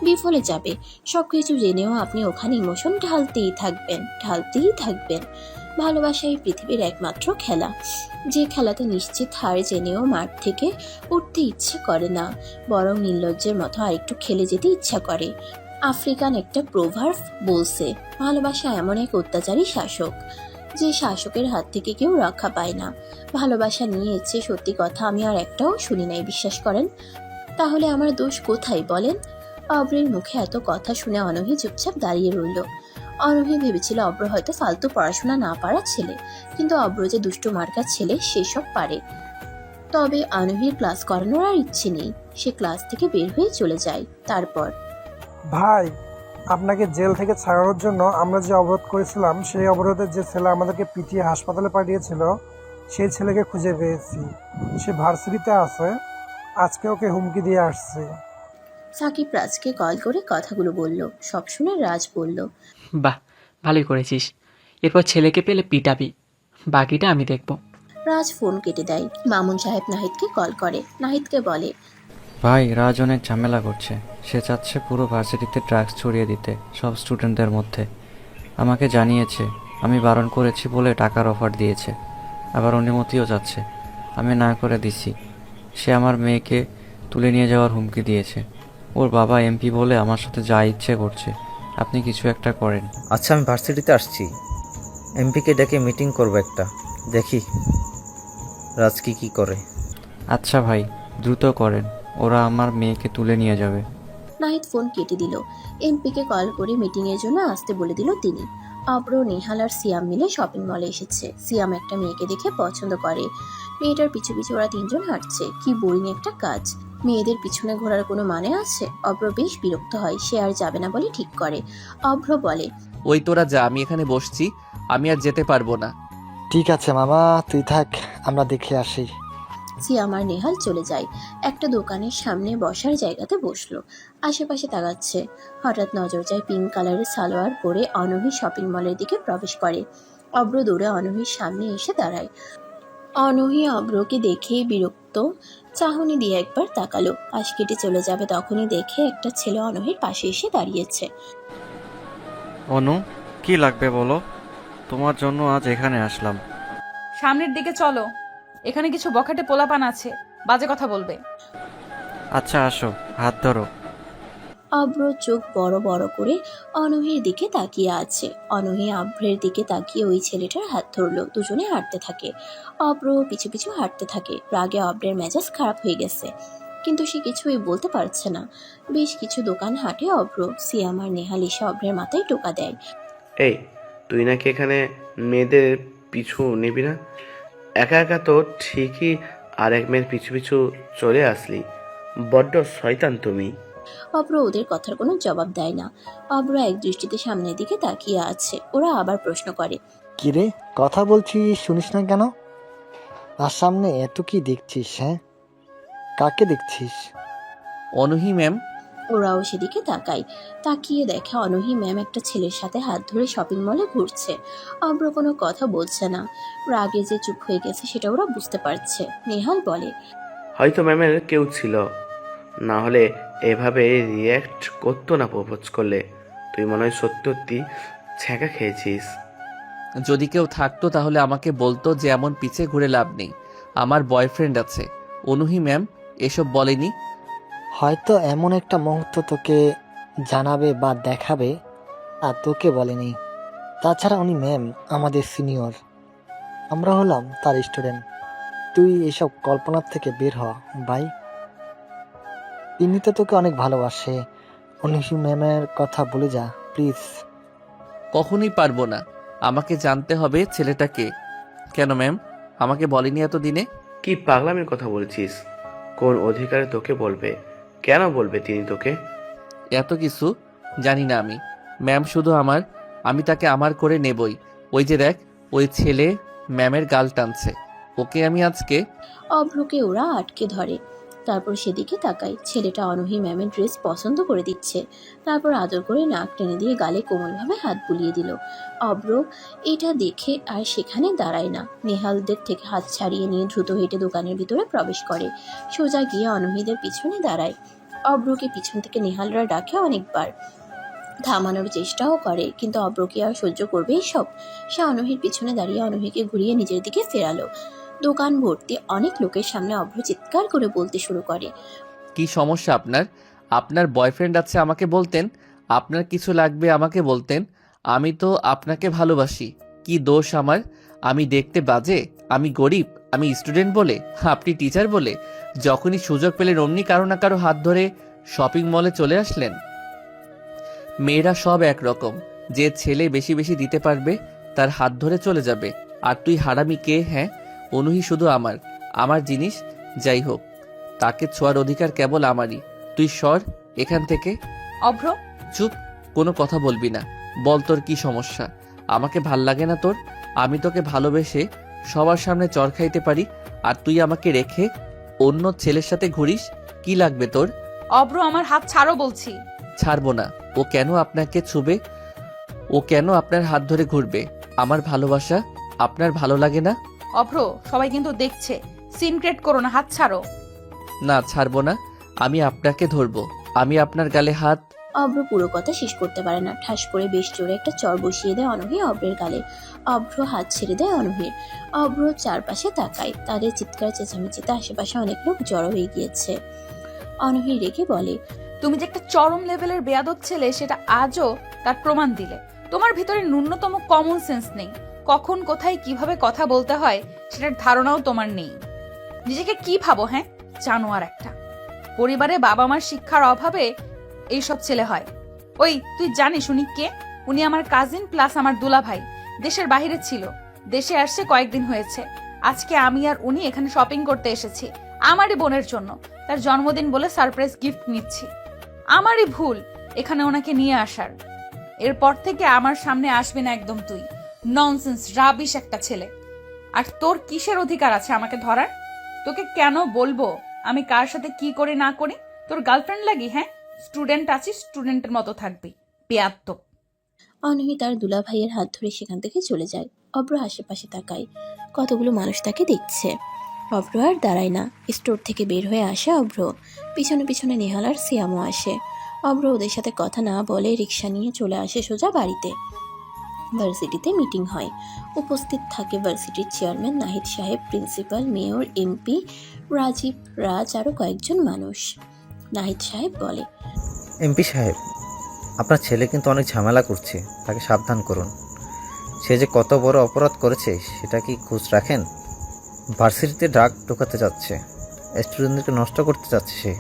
বিফলে যাবে। সবকিছু জেনেও আপনি ওখানে ইমোশন ঢালতেই থাকবেন। ভালোবাসা এই পৃথিবীর একমাত্র খেলা, যে খেলাতে নিশ্চিত হার জেনেও মাঠ থেকে উঠতে ইচ্ছে করে না, বরং নির্লজ্জের মতো আরেকটু খেলে যেতে ইচ্ছা করে। আফ্রিকান একটা প্রোভার্ব বলছে, ভালোবাসা এমন এক অত্যাচারী শাসক যে শাসকের হাত থেকে কেউ রক্ষা পায় না। ভালোবাসা নিয়ে ইচ্ছে, সত্যি কথা আমি আর একটাও শুনি নাই, বিশ্বাস করেন। তাহলে আমার দোষ কোথায় বলেন? অভ্রের মুখে এত কথা শুনে অনঘি চুপচাপ দাঁড়িয়ে রইল। অনঘি ভেবেছিল অভ্র হয়তো ফালতু পড়াশোনা না পারার ছেলে, কিন্তু অভ্র যে দুষ্টু মার্কার ছেলে সেসব পারে। তবে অনঘির ক্লাস করানোর আর ইচ্ছে নেই, সে ক্লাস থেকে বের হয়ে চলে যায়। তারপর, ভাই, আপনাকে জেল থেকে ছাড়ানোর জন্য আমরা যে অবরোধ করেছিলাম, সেই অবরোধের যে ছেলে আমাদেরকে পিটিয়ে হাসপাতালে পাঠিয়েছিল, সেই ছেলেকে খুঁজে পেয়েছি। সে ভার্সিটিতে আছে, আজকে ওকে হুমকি দিয়ে আসছে। সাকিব রাজকে কল করে কথাগুলো বলল। সব শুনে রাজ বলল, বাহ, ভালোই করেছিস। এরপর ছেলেকে পেলে পিটাবি, বাকিটা আমি দেখব। রাজ ফোন কেটে দেয়। মামুন সাহেব নাহিদকে কল করে। নাহিদকে বলে, ভাই, রাজ অনেক ঝামেলা করছে। সে চাচ্ছে পুরো ভার্সিটিতে ড্রাগস ছড়িয়ে দিতে সব স্টুডেন্টদের মধ্যে। আমাকে জানিয়েছে, আমি বারণ করেছি বলে টাকার অফার দিয়েছে, আবার অনুমতিও চাচ্ছে। আমি না করে দিছি। সে আমার মেয়েকে তুলে নিয়ে যাওয়ার হুমকি দিয়েছে। ওর বাবা এমপি বলে আমার সাথে যা ইচ্ছে করছে। আপনি কিছু একটা করেন। আচ্ছা, আমি ভার্সিটিতে আসছি, এমপিকে ডেকে মিটিং করবো একটা, দেখি রাজ কি করে। আচ্ছা ভাই, দ্রুত করেন, ওরা আমার মেয়েকে তুলে নিয়ে যাবে। নাহিদ ফোন কেটে দিল। এমপিকে কল করে মিটিংয়ের জন্য আসতে বলে দিল তিনি। অব্র, নেহাল আর সিয়াম মিলে শপিং মলে এসেছে। সিয়াম একটা মেয়েকে দেখে পছন্দ করে। মেয়েটার পিছু পিছু ওরা তিনজন হাঁটছে। কি বোরিং একটা কাজ, মেয়েদের পিছনে ঘোরার কোনো মানে আছে? অব্র বেশ বিরক্ত হয়, সে আর যাবে না বলে ঠিক করে। অব্র বলে, ওই তোরা যা, আমি এখানে বসছি, আমি আর যেতে পারবো না। ঠিক আছে মামা, তুই থাক, আমরা দেখে আসি। সিয়াম আর নেহাল চলে যায়। একটা দোকানের সামনে বসার জায়গাতে বসলো। আশেপাশে তাকাচ্ছে। হঠাৎ নজর যায় পিঙ্ক কালারের সালোয়ার পরে অনঘি শপিং মলের দিকে প্রবেশ করে। অব্র দৌড়ে অনঘির সামনে এসে দাঁড়ায়। অনঘি অব্রকে দেখে বিরক্ত চাহনি দিয়ে একবার তাকালো। পাশ কেটে চলে যাবে তখনই দেখে একটা ছেলে অনঘির পাশে এসে দাঁড়িয়েছে। অনু, কি লাগবে বলো? তোমার জন্য আজ এখানে আসলাম। সামনের দিকে চলো, এখানে কিছু বখাটে পোলাপান আছে, বাজে কথা বলবে। আচ্ছা আসো, হাত ধরো। অব্র চোখ বড় বড় করে অনহির দিকে তাকিয়ে আছে। অনহি অভ্রের দিকে তাকিয়ে ওই ছেলেটার হাত ধরলো। দুজনে হাঁটতে থাকে। অব্র পিছু পিছু হাঁটতে থাকে। রাগে অব্রের মেজাজ খারাপ হয়ে গেছে, কিন্তু সে কিছুই বলতে পারছে না। বেশ কিছু দোকান হাঁটে অব্র। সিয়াম আর নেহাল এসে অব্রের মাথায় টোকা দেয়। এই, তুই নাকি এখানে মেয়েদের পিছু নিবি না? একা একা তো ঠিকই আর এক মেয়ের পিছু পিছু চলে আসলি, বড্ড শয়তান তুমি। অব্র ওদের কথার কোনো জবাব দেয় না। অব্র এক দৃষ্টিতে সামনের দিকে তাকিয়ে আছে। ওরা আবার প্রশ্ন করে, কিরে, কথা বলছি শুনিস না কেন? আর সামনে এত কি দেখছিস? হ্যাঁ, কাকে দেখছিস? অনুহি ম্যাম। ওরাও সেদিকে তাকায়। তাকিয়ে দেখে অনহি ম্যাম একটা ছেলের সাথে হাত ধরে শপিং মলে ঘুরছে। অব্র কোনো কথা বলছে না। রাগে যে চুপ হয়ে গেছে সেটা ওরা বুঝতে পারছে। নেহাল বলে, হয়তো ম্যামের কেউ ছিল, না হলে এভাবে রিয়্যাক্ট করতো না প্রপোজ করলে। তুই মনে হয় সত্যি সত্যি ছ্যাঁকা খেয়েছিস। যদি কেউ থাকতো তাহলে আমাকে বলতো যে এমন পিছে ঘুরে লাভ নেই, আমার বয়ফ্রেন্ড আছে। অনুহি ম্যাম এসব বলেনি। হয়তো এমন একটা মুহূর্ত তোকে জানাবে বা দেখাবে, আর তোকে বলেনি। তাছাড়া উনি ম্যাম আমাদের সিনিয়র, আমরা হলাম তার স্টুডেন্ট। তুই এসব কল্পনার থেকে বের হ ভাই। তিনি তো তোকে অনেক ভালোবাসে। অনুহি ম্যামের কথা বলে যা প্লিজ। কখনোই পারবো না। আমাকে জানতে হবে ছেলেটাকে। কেন ম্যাম আমাকে বলেনি এতদিনে? কি পাগলামির কথা বলছিস? কোন অধিকারে তোকে বলবে? কেন বলবে তিনি তোকে? এত কিছু জানি না আমি। ম্যাম শুধু আমার, আমি তাকে আমার করে নেবই। ওই যে দেখ, ওই ছেলে ম্যামের গাল টানছে, ওকে আমি আজকে। অভ্রকে ওরা আটকে ধরে। তারপর সেদিকে তাকায়। ছেলেটা অনহি ম্যামের ড্রেস পছন্দ করে দিচ্ছে। তারপর আদর করে নাক টেনে দিয়ে গালে কোমলভাবে হাত বুলিয়ে দিল। অভ্র এটা দেখে আর সেখানে দাঁড়ায় না। নেহালদের থেকে হাত ছাড়িয়ে নিয়ে দ্রুত হেঁটে দোকানের ভিতরে প্রবেশ করে। সোজা গিয়ে অনহিদের পিছনে দাঁড়ায়। অভ্রকে পিছন থেকে নেহালরা ডাকে অনেকবার, থামানোর চেষ্টাও করে, কিন্তু অভ্র কি আর সহ্য করবে সব? সে অনহির পিছনে দাঁড়িয়ে অনহিকে ঘুরিয়ে নিজের দিকে ফেরালো। দোকান ভর্তি অনেক লোকের সামনে অভ্র চিৎকার করে বলতে শুরু করে, কি সমস্যা আপনার? আপনার বয়ফ্রেন্ড আছে আমাকে বলতেন, আপনার কিছু লাগবে আমাকে বলতেন। আমি তো আপনাকে ভালোবাসি। কি দোষ আমার? আমি দেখতে বাজে? আমি গরিব? আমি স্টুডেন্ট বলে? আপনি টিচার বলে? যখনই সুযোগ পেলেন অমনি কারো না কারো হাত ধরে শপিং মলে চলে আসলেন। মেয়েরা সব একরকম, যে ছেলে বেশি বেশি দিতে পারবে তার হাত ধরে চলে যাবে। আর তুই হারামি কে? হ্যাঁ, অনুহি শুধু আমার, আমার জিনিস। যাই হোক, তাকে ছোঁয়ার অধিকার কেবল আমারই। তুই সর এখান থেকে। অভ্র চুপ, কোনো কথা বলবি না। বল তোর কি সমস্যা? আমাকে ভাল লাগে না তোর? আমি তোকে ভালোবেসে সবার সামনে চর খাইতে পারি, আর তুই আমাকে রেখে অন্য ছেলের সাথে ঘুরিস? কি লাগবে তোর? অভ্র আমার হাত ছাড়ো বলছি। ছাড়বো না। ও কেন আপনাকে ছুবে? ও কেন আপনার হাত ধরে ঘুরবে? আমার ভালোবাসা আপনার ভালো লাগে না? অভ্র সবাই কিন্তু দেখছে, সিন ক্রিয়েট করো না, হাত ছাড়ো। না, ছাড়বো না। আমি আপনাকে ধরবো। আমি আপনার গালে হাত। অভ্র পুরো কথা শেষ করতে পারে না। ঠাস করে বেশ জোরে একটা চর বসিয়ে দেয় অনহি অভ্রের গালে। অভ্র হাত ছেড়ে দেয় অনহির। অভ্র চারপাশে তাকায়। তাদের চিৎকার চেঁচামেচিতে আশেপাশে অনেক লোক জড়ো হয়ে গিয়েছে। অনহি রেগে বলে, তুমি যে একটা চরম লেভেলের বেয়াদব ছেলে সেটা আজও তার প্রমাণ দিলে। তোমার ভিতরে ন্যূনতম কমন সেন্স নেই। কখন কোথায় কিভাবে কথা বলতে হয় সেটার ধারণাও তোমার নেই। নিজেকে কি ভাবো? হ্যাঁ, জানোয়ার একটা। পরিবারে বাবা মার শিক্ষার অভাবে এইসব ছেলে হয়। ওই তুই জানিস উনি কে? উনি আমার কাজিন প্লাস আমার দুলা ভাই। দেশের বাইরে ছিল, দেশে আসছে কয়েকদিন হয়েছে। আজকে আমি আর উনি এখানে শপিং করতে এসেছি আমারই বোনের জন্য। তার জন্মদিন বলে সারপ্রাইজ গিফট নিচ্ছি। আমারই ভুল এখানে ওনাকে নিয়ে আসার। এরপর থেকে আমার সামনে আসবে না একদম তুই। ননসেন্স, রাবিশ একটা ছেলে। আর তোর কিসের অধিকার আছে আমাকে ধরার? তোকে কেন বলবো আমি কার সাথে কি করি না করি? তোর গার্লফ্রেন্ড লাগি? হ্যাঁ, স্টুডেন্ট আছিস, স্টুডেন্টের মতো থাকবি। বেয়াদব। অনহি তার দুলা ভাইয়ের হাত ধরে সেখান থেকে চলে যায়। অভ্র আশেপাশে তাকায়। কতগুলো মানুষ তাকে দেখছে। অভ্র আর দাঁড়ায় না। স্টোর থেকে বের হয়ে আসে অভ্র। পিছনে পিছনে নেহাল আর সিয়ামও আসে। অভ্র ওদের সাথে কথা না বলে রিক্সা নিয়ে চলে আসে সোজা বাড়িতে। ভার্সিটিতে মিটিং হয়। উপস্থিত থাকে ভার্সিটির চেয়ারম্যান নাহিদ সাহেব, প্রিন্সিপাল, মেয়র, এমপি, রাজীব, রাজ, আরও কয়েকজন মানুষ। নাহিদ সাহেব বলে, এমপি সাহেব, আপনার ছেলে কিন্তু অনেক ঝামেলা করছে, তাকে সাবধান করুন। সে যে কত বড় অপরাধ করেছে সেটা কি খোঁজ রাখেন? ভার্সিটিতে ড্রাগ ঢোকাতে যাচ্ছে, স্টুডেন্টদেরকে নষ্ট করতে যাচ্ছে সে।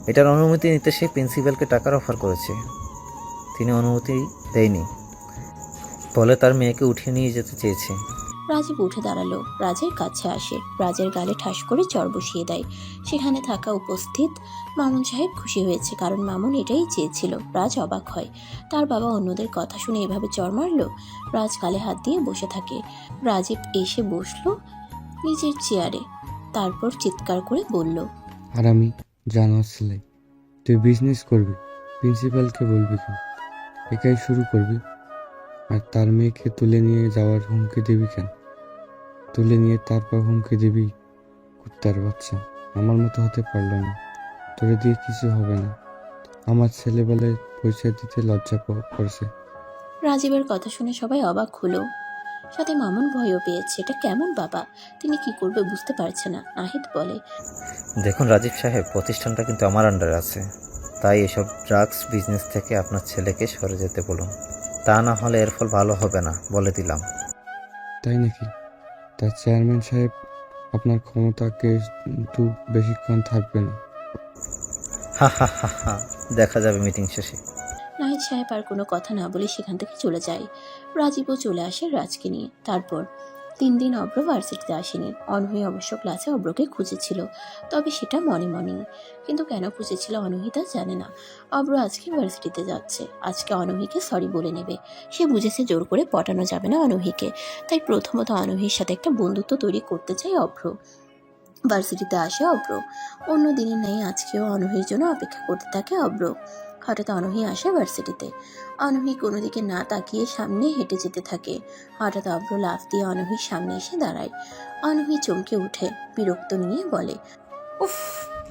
এটার অনুমতি নিতে সে প্রিন্সিপালকে টাকার অফার করেছে, তিনি অনুমতি দেয়নি বলে তার মেয়েকে উঠিয়ে নিয়ে যেতে চেয়েছে। রাজীব উঠে দাঁড়ালো, রাজের কাছে আসে, রাজের গালে ঠাস করে চর বসিয়ে দেয়। সেখানে থাকা উপস্থিত মামুন সাহেব খুশি হয়েছে, কারণ মামুন এটাই চেয়েছিল। রাজ অবাক হয়, তার বাবা অন্যদের কথা শুনে এভাবে চর মারলো। রাজ গালে হাত দিয়ে বসে থাকে। রাজীব এসে বসলো নিজের চেয়ারে, তারপর চিৎকার করে বলল, আর আমি জানোয়ার ছেলে। তুই বিজনেস করবি, প্রিন্সিপালকে বলবি কেন? একাই শুরু করবি, আর তার মেয়েকে তুলে নিয়ে যাওয়ার হুমকি দিবি কেন? তুলে নিয়ে তারপর হুমকি দিবি? কুত্তার বাচ্চা, আমার মতো হতে পারলো না। তোরে দিয়ে কিছু হবে না। আমার ছেলেবেলায় পয়সা দিতে লজ্জা করছে। রাজীবের কথা শুনে সবাই অবাক হলো, সাথে মামুন ভয়ও পেয়েছে। এটা কেমন বাবা, তিনি কি করবে বুঝতে পারছে না। নাহিদ বলে, দেখুন রাজীব সাহেব, প্রতিষ্ঠানটা কিন্তু আমার আন্ডারে আছে, তাই এসব ড্রাগস বিজনেস থেকে আপনার ছেলেকে সরে যেতে বলুন। তা না হলে এর ফল ভালো হবে না, বলে দিলাম। তাই নাকি? তার চেয়ারম্যান সাহেব আপনার ক্ষমতাকে কিন্তু বেশিক্ষণ থাকবে না। হা হা হা হা, দেখা যাবে মিটিং শেষে। নাহিদ সাহেব আর কোনো কথা না বলে সেখান থেকে চলে যায়। রাজীবও চলে আসে রাজকে নিয়ে। তারপর 3 দিন অব্র ভার্সিটিতে আসেনি। অনূহি অবশ্য ক্লাসে অব্রকে খুঁজেছিল, তবে সেটা মনে মনেই। কিন্তু কেন খুঁজেছিল অনূহি তা জানে না। অব্র আজকে ভার্সিটিতে যাচ্ছে, আজকে অনূহিকে সরি বলে নেবে। সে বুঝেছে জোর করে পটানো যাবে না অনূহিকে, তাই প্রথমত অনূহির সাথে একটা বন্ধুত্ব তৈরি করতে চায় অব্র। ভার্সিটিতে আসে অব্র। অন্য দিনের নেই আজকেও অনূহির জন্য অপেক্ষা করতে থাকে অব্র। হঠাৎ অনূহি আসে ভার্সিটিতে। অনূহি কোনো দিকে না তাকিয়ে সামনে হেঁটে যেতে থাকে। হঠাৎ অব্র লাফ দিয়ে অনূহির সামনে এসে দাঁড়ায়। অনূহি চমকে উঠে, বিরক্ত নিয়ে বলে, উফ,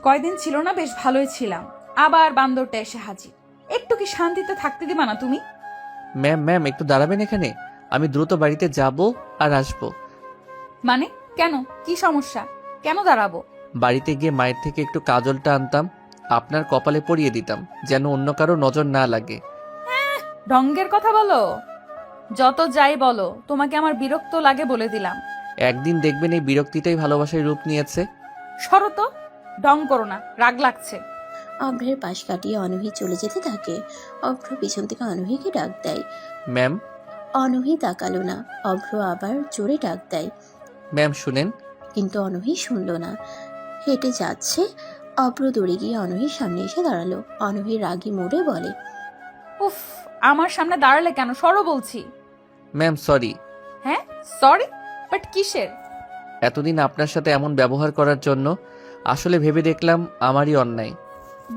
কয়দিন ছিল না, বেশ ভালোই ছিলাম, আবার বান্দরটা এসে হাজির। একটু কি শান্তিতে থাকতে দিবা না তুমি? ম্যাম একটু দাঁড়াবেন এখানে, আমি দ্রুত বাড়িতে যাব আর আসবো। মানে কেন, কি সমস্যা? কেন দাঁড়াবো? বাড়িতে গিয়ে মায়ের থেকে একটু কাজলটা আনতাম, আপনার কপালে পরিয়ে দিতাম, যেন অন্য কারো নজর না লাগে। ঢঙ্গের কথা বলো, যত যাই বলো, তোমাকে আমার বিরক্ত লাগে বলে দিলাম। একদিন দেখবেন এই বিরক্তিটাই ভালোবাসায় রূপ নিয়েছে। সরো তো, ঢং করো না, রাগ লাগছে। অভ্রের পাশ কাটিয়ে অনূহি চলে যেতে থাকে। অভ্র পিছন থেকে অনূহিকে ডাক দেয়। ম্যাম। অনূহি তাকালো না। অভ্র আবার জোরে ডাক দেয়, ম্যাম শুনেন। কিন্তু অনূহি শুনল না। হেঁটে যাচ্ছে। অভ্র দৌড়ে গিয়ে অনূহির সামনে এসে দাঁড়ালো। অনূহি রাগী মোড়ে বলে, উফ, আমার সামনে দাঁড়ালে কেন? সরো বলছি। Ma'am sorry. হ্যাঁ সরি, বাট কিসের? এতদিন আপনার সাথে এমন ব্যবহার করার জন্য। আসলে ভেবে দেখলাম আমারই অন্যায়।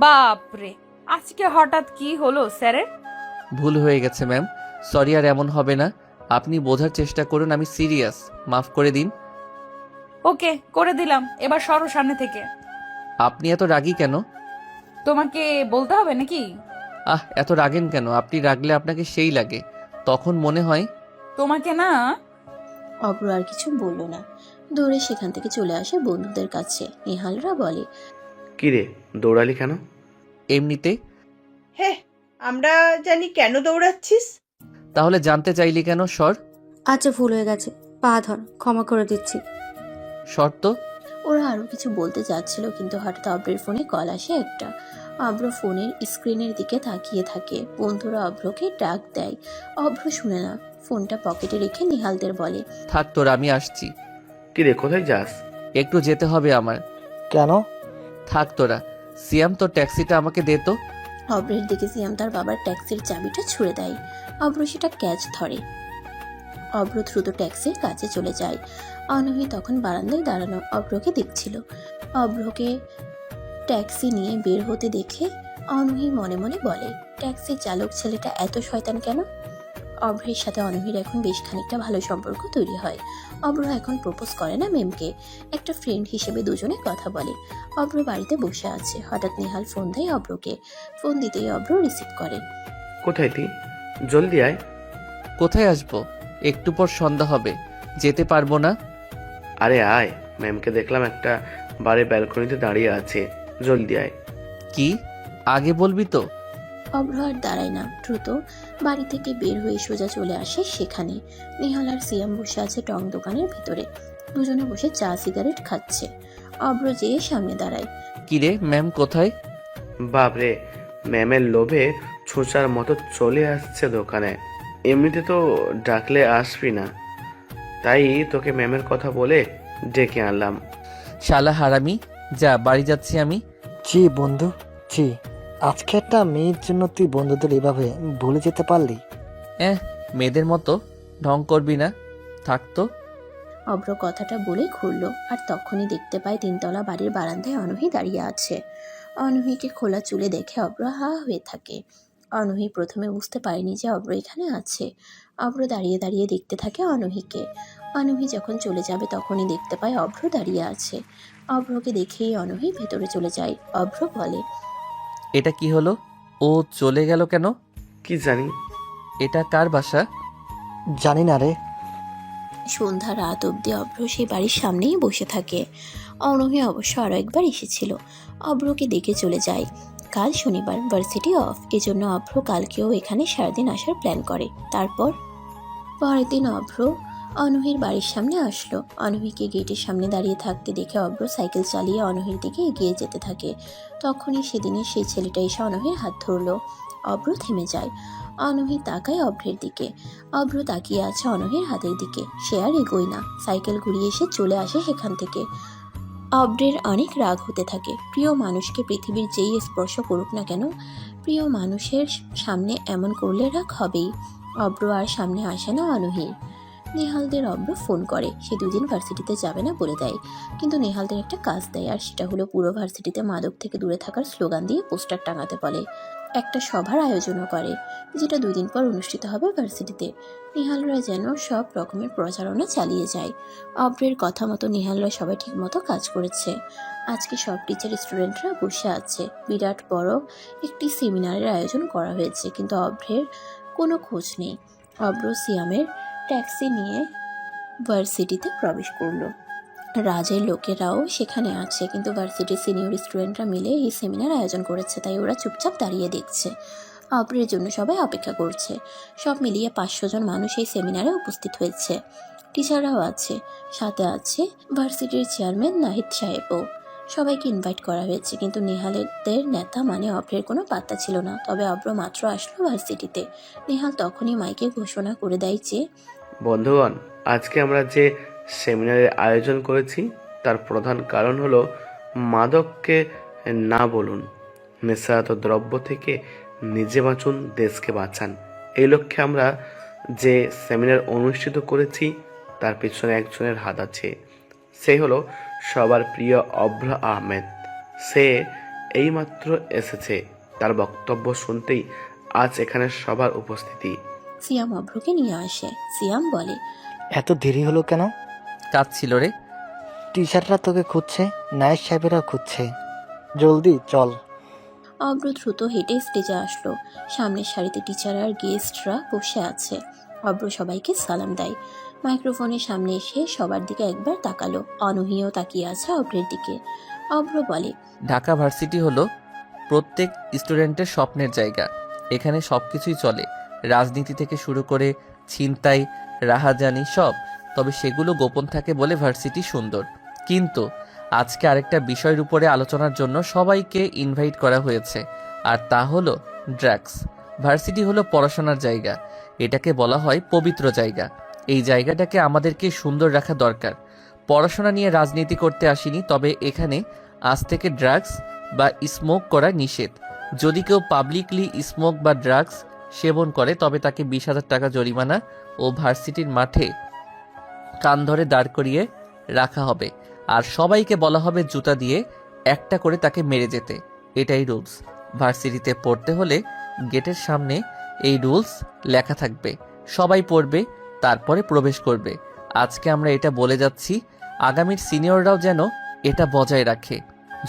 বাপরে, আজকে হঠাৎ কি হলো স্যারের? ভুল হয়ে গেছে ম্যাম, সরি আর এমন হবে না। আপনি বোঝার চেষ্টা করুন, আমি সিরিয়াস, মাফ করে দিন। ওকে, করে দিলাম, এবার সরো সামনে থেকে। আপনি এত রাগী কেন? তোমাকে বলতে হবে নাকি? এত রাগেন কেন? আপনি রাগলে আপনাকে সেই লাগে, তখন মনে হয়। তোমাকে না। অব্র আর কিছু বলল না, দৌড়ে সেখান থেকে চলে আসে বন্ধুদের কাছে। নেহালরা বলে, কিরে দৌড়ালি কেন? এমনিতে। হ্যাঁ, আমরা জানি কেন দৌড়াচ্ছিস। তাহলে জানতে চাইলি কেন? সর। আচ্ছা, ভুল হয়ে গেছে, পা ধর, ক্ষমা করে দিচ্ছি। শর্ত। ওরা আরো কিছু বলতে যাচ্ছিল, কিন্তু হঠাৎ অব্রের ফোনে কল আসে একটা। অব্র ফোনের স্ক্রিনের দিকে তাকিয়ে থাকে। বন্ধুরা অব্রকে ডাক দেয়। অব্র শুনে না, ফোনটা পকেটে রেখে নিহালদের বলে, থাক তোর, আমি আসছি। কিরে কোথায় যাস? একটু যেতে হবে আমার। কেন? থাক তোরা। সিয়াম, তোর ট্যাক্সিটা আমাকে দে তো। অব্রের দিকে সিয়াম তার বাবার ট্যাক্সির চাবিটা ছুঁড়ে দেয়। অব্র সেটা ক্যাচ ধরে। অব্র দ্রুত ট্যাক্সির কাছে চলে যায়। অনূহি তখন বারান্দায় দাঁড়ানো অব্রকে দেখছিল। অব্রকে ট্যাক্সি নিয়ে বের হতে দেখে অনূহি মনে মনে বলে, ট্যাক্সির চালক ছেলেটা এত শয়তান কেন? অভ্রের সাথে অনূহির এখন বেশ খানিকটা ভালো সম্পর্ক তৈরি হয়। অব্র এখন প্রপোজ করে না মেমকে, একটা ফ্রেন্ড হিসেবে দুজনে কথা বলে। অব্র বাড়িতে বসে আছে। হঠাৎ নেহাল ফোন দেয় অব্রকে। ফোন দিতেই অব্র রিসিভ করে। কোথায় তুই? জলদি আয়। কোথায় আসবো? একটু পর সন্ধ্যা হবে, যেতে পারবো না। আরে আয়, ম্যামকে দেখলাম একটা বাড়ির ব্যালকনিতে দাঁড়িয়ে আছে, জলদি আয়। কি আগে বলবি তো? অব্র আর দাঁড়ায় না, দ্রুত বাড়ি থেকে বের হয়ে সোজা চলে আসে সেখানে। নেহাল আর সিয়াম বসে আছে টং দোকানের ভিতরে। দুজনে বসে চা সিগারেট খাচ্ছে। অব্র যেয়ে সামনে দাঁড়ায়। কিরে ম্যাম কোথায়? বাপরে, ম্যামের লোভে ছোঁচার মতো চলে আসছে দোকানে। এমনিতে তো ডাকলে আসবি না, তাই তোকে ম্যামের কথা বলে ডেকে আনলাম। শালা হারামি, যা, বাড়ি যাচ্ছি আমি। জি বন্ধু, জি। আজকে একটা মেয়ের জন্য তুই বন্ধুদের এভাবে ভুলে যেতে পারলি? মেয়েদের মতো ঢং করবি না, থাকতো। অভ্র কথাটা বলে ঘুরল আর তখনই দেখতে পায় 3তলা বাড়ির বারান্দায় অনূহি দাঁড়িয়ে আছে। অনূহিকে খোলা চুলে দেখে অভ্র হা হয়ে থাকে। অনূহি প্রথমে বুঝতে পারেনি যে অভ্র এখানে আছে। অভ্র দাঁড়িয়ে দাঁড়িয়ে দেখতে থাকে অনূহিকে। অনূহি যখন চলে যাবে তখনই দেখতে পায় অভ্র দাঁড়িয়ে আছে। অভ্রকে দেখেই অনূহি ভেতরে চলে যায়। অভ্র বলে, এটা কি হলো? ও চলে গেল কেন? কি জানি। এটা কার বাসা? জানি না রে। সন্ধ্যা রাত অবধি অভ্র সেই বাড়ির সামনেই বসে থাকে। অনূহি অবশ্য আরও একবার এসেছিল। অভ্রকে দেখে চলে যায়। কাল শনিবার, ভার্সিটি অফ, এজন্য অভ্র কালকেও এখানে সারাদিন আসার প্ল্যান করে। তারপর পরের দিন অভ্র অনূহির বাড়ির সামনে আসলো। অনূহিকে গেটের সামনে দাঁড়িয়ে থাকতে দেখে অভ্র সাইকেল চালিয়ে অনূহির দিকে এগিয়ে যেতে থাকে। তখনই সেদিনের সেই ছেলেটা এসে অনূহির হাত ধরলো। অভ্র থেমে যায়। অনূহি তাকায় অভ্রের দিকে। অভ্র তাকিয়ে আছে অনূহির হাতের দিকে। সে আর এগোয় না, সাইকেল ঘুরিয়ে এসে চলে আসে সেখান থেকে। অভ্রের অনেক রাগ হতে থাকে। প্রিয় মানুষকে পৃথিবীর যেই স্পর্শ করুক না কেন, প্রিয় মানুষের সামনে এমন করলে রাগ হবেই। অভ্র আর সামনে আসে না অনূহির। নেহালদের অভ্র ফোন করে। সে 2 দিন ভার্সিটিতে যাবে না বলে দেয়, কিন্তু নেহালদের একটা কাজ দেয়, আর সেটা হলো পুরো ভার্সিটিতে মাদক থেকে দূরে থাকার স্লোগান দিয়ে পোস্টার টাঙাতে বলে। একটা সভার আয়োজনও করে, যেটা 2 দিন পর অনুষ্ঠিত হবে ভার্সিটিতে। নেহালরা যেন সব রকমের প্রচারণা চালিয়ে যায়। অভ্রের কথা মতো নেহালরা সবাই ঠিকমতো কাজ করেছে। আজকে সব টিচার স্টুডেন্টরা বসে আছে। বিরাট বড় একটি সেমিনারের আয়োজন করা হয়েছে, কিন্তু অভ্রের কোনো খোঁজ নেই। অভ্র সিয়ামের ট্যাক্সি নিয়ে ভার্সিটিতে প্রবেশ করলো। রাজের লোকেরাও সেখানে আছে, কিন্তু ভার্সিটির সিনিয়র স্টুডেন্টরা মিলে এই সেমিনার আয়োজন করেছে, তাই ওরা চুপচাপ দাঁড়িয়ে দেখছে। অভ্রের জন্য সবাই অপেক্ষা করছে। সব মিলিয়ে 500 জন মানুষ এই সেমিনারে উপস্থিত হয়েছে। টিচাররাও আছে, সাথে আছে ভার্সিটির চেয়ারম্যান নাহিদ সাহেবও। সবাইকে ইনভাইট করা হয়েছে, কিন্তু নেহালদের নেতা মানে অভ্রের কোনো পাত্তা ছিল না। তবে অভ্র মাত্র আসলো ভার্সিটিতে। নেহাল তখনই মাইকে ঘোষণা করে দেয় যে, বন্ধুগণ, আজকে আমরা যে সেমিনারের আয়োজন করেছি তার প্রধান কারণ হলো মাদককে না বলুন, নেশাজাত দ্রব্য থেকে নিজে বাঁচুন, দেশকে বাঁচান। এই লক্ষ্যে আমরা যে সেমিনার অনুষ্ঠিত করেছি তার পিছনে একজনের হাত আছে। সে হলো সবার প্রিয় অভ্র আহমেদ। সে এইমাত্র এসেছে। তার বক্তব্য শুনতেই আজ এখানে সবার উপস্থিতি। সিয়াম অভ্রকে নিয়ে আসে। সিয়াম বলে, এত দেরি হলো কেন? কাজ ছিল রে। টিচাররা তোকে খুঁজছে, নায়েব সাহেবেরা খুঁজছে, জলদি চল। অভ্র দ্রুত হেঁটে স্টেজে আসলো। সামনের সারিতে টিচার আর গেস্টরা বসে আছে। অভ্র সবাইকে সালাম দেয়। মাইক্রোফোনের সামনে এসে সবার দিকে একবার তাকালো। অনূহিও তাকিয়ে আছে অভ্রের দিকে। অভ্র বলে, ঢাকা ভার্সিটি হলো প্রত্যেক স্টুডেন্টের স্বপ্নের জায়গা। এখানে সব কিছুই চলে, রাজনীতি থেকে শুরু করে ছিনতাই, রাহাজানি, সব। তবে সেগুলো গোপন থাকে বলে ভার্সিটি সুন্দর। কিন্তু আজকে আরেকটা বিষয়ের উপরে আলোচনার জন্য সবাইকে ইনভাইট করা হয়েছে, আর তা হলো ড্রাগস। ভার্সিটি হলো পড়াশোনার জায়গা। এটাকে বলা হয় পবিত্র জায়গা। এই জায়গাটাকে আমাদেরকে সুন্দর রাখা দরকার। পড়াশোনা নিয়ে রাজনীতি করতে আসিনি, তবে এখানে আজ থেকে ড্রাগস বা স্মোক করা নিষেধ। যদি কেউ পাবলিকলি স্মোক বা ড্রাগস সেবন করে তবে তাকে 20,000 টাকা জরিমানা ও ভার্সিটির মাঠে কান ধরে দাঁড় করিয়ে রাখা হবে, আর সবাইকে বলা হবে জুতা দিয়ে একটা করে তাকে মেরে যেতে। এটাই রুলস। ভার্সিটিতে পড়তে হলে গেটের সামনে এই রুলস লেখা থাকবে, সবাই পড়বে, তারপরে প্রবেশ করবে। আজকে আমরা এটা বলে যাচ্ছি, আগামীর সিনিয়ররাও যেন এটা বজায় রাখে।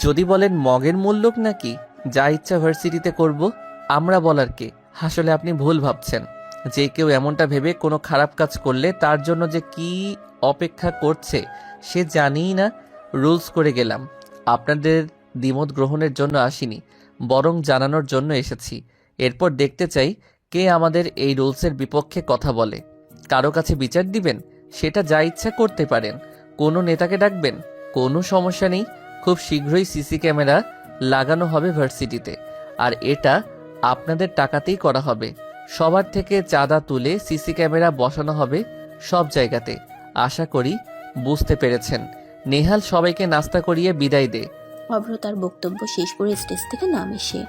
যদি বলেন মগের মূল্যক নাকি যা ইচ্ছা ভার্সিটিতে করব, আমরা বলার কে? আসলে আপনি ভুল ভাবছেন। যে কেউ এমনটা ভেবে কোনো খারাপ কাজ করলে তার জন্য যে কি অপেক্ষা করছে সে জানিই না। রুলস করে গেলাম। আপনাদের দ্বিমত গ্রহণের জন্য আসিনি, বরং জানানোর জন্য এসেছি। এরপর দেখতে চাই কে আমাদের এই রুলসের বিপক্ষে কথা বলে। কারো কাছে বিচার দিবেন, সেটা যা ইচ্ছা করতে পারেন। কোনো নেতাকে ডাকবেন, কোনো সমস্যা নেই। খুব শীঘ্রই সিসি ক্যামেরা লাগানো হবে ভার্সিটিতে, আর এটা আপনাদের টাকাতেই করা হবে। সবার থেকে চাঁদা তুলে সিসি ক্যামেরা বসানো হবে সব জায়গাতে। আশা করি বুঝতে পেরেছেন। নেহাল সবাইকে নাস্তা করিয়ে বিদায় দে। অভ্র তার বক্তব্য শেষ করে স্টেজ থেকে নামে সে।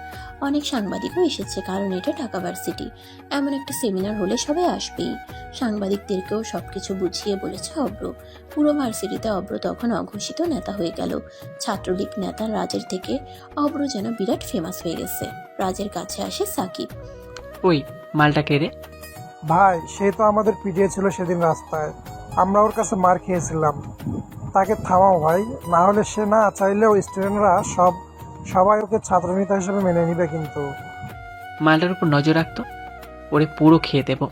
অনেক সাংবাদিকও এসেছে, কারণ এটা ঢাকা ভার্সিটি। এমন একটা সেমিনার হলে সবাই আসবেই। সাংবাদিকদেরকেও সবকিছু বুঝিয়ে বলেছে অভ্র। পুরো ভার্সিটিতে অভ্র তখন অঘোষিত নেতা হয়ে গেল। ছাত্রলীগ নেতা রাজের থেকে অভ্র যেন বিরাট ফেমাস হয়ে গেছে। রাজের কাছে আসে সাকিব। ওই মালটা কে রে? ভাই, সে তো আমাদের পিটিয়েছিল সেদিন রাস্তায়, আমরা ওর কাছে মার খেয়েছিলাম। তাকে থামাও ভাই, না হলে সে না চাইলেও স্টুডেন্টরা সবাই ওকে ছাত্রনেতা হিসেবে মেনে নিবে। কিন্তু মালটার উপর নজর রাখতো, ওরে পুরো খেয়ে দেবো।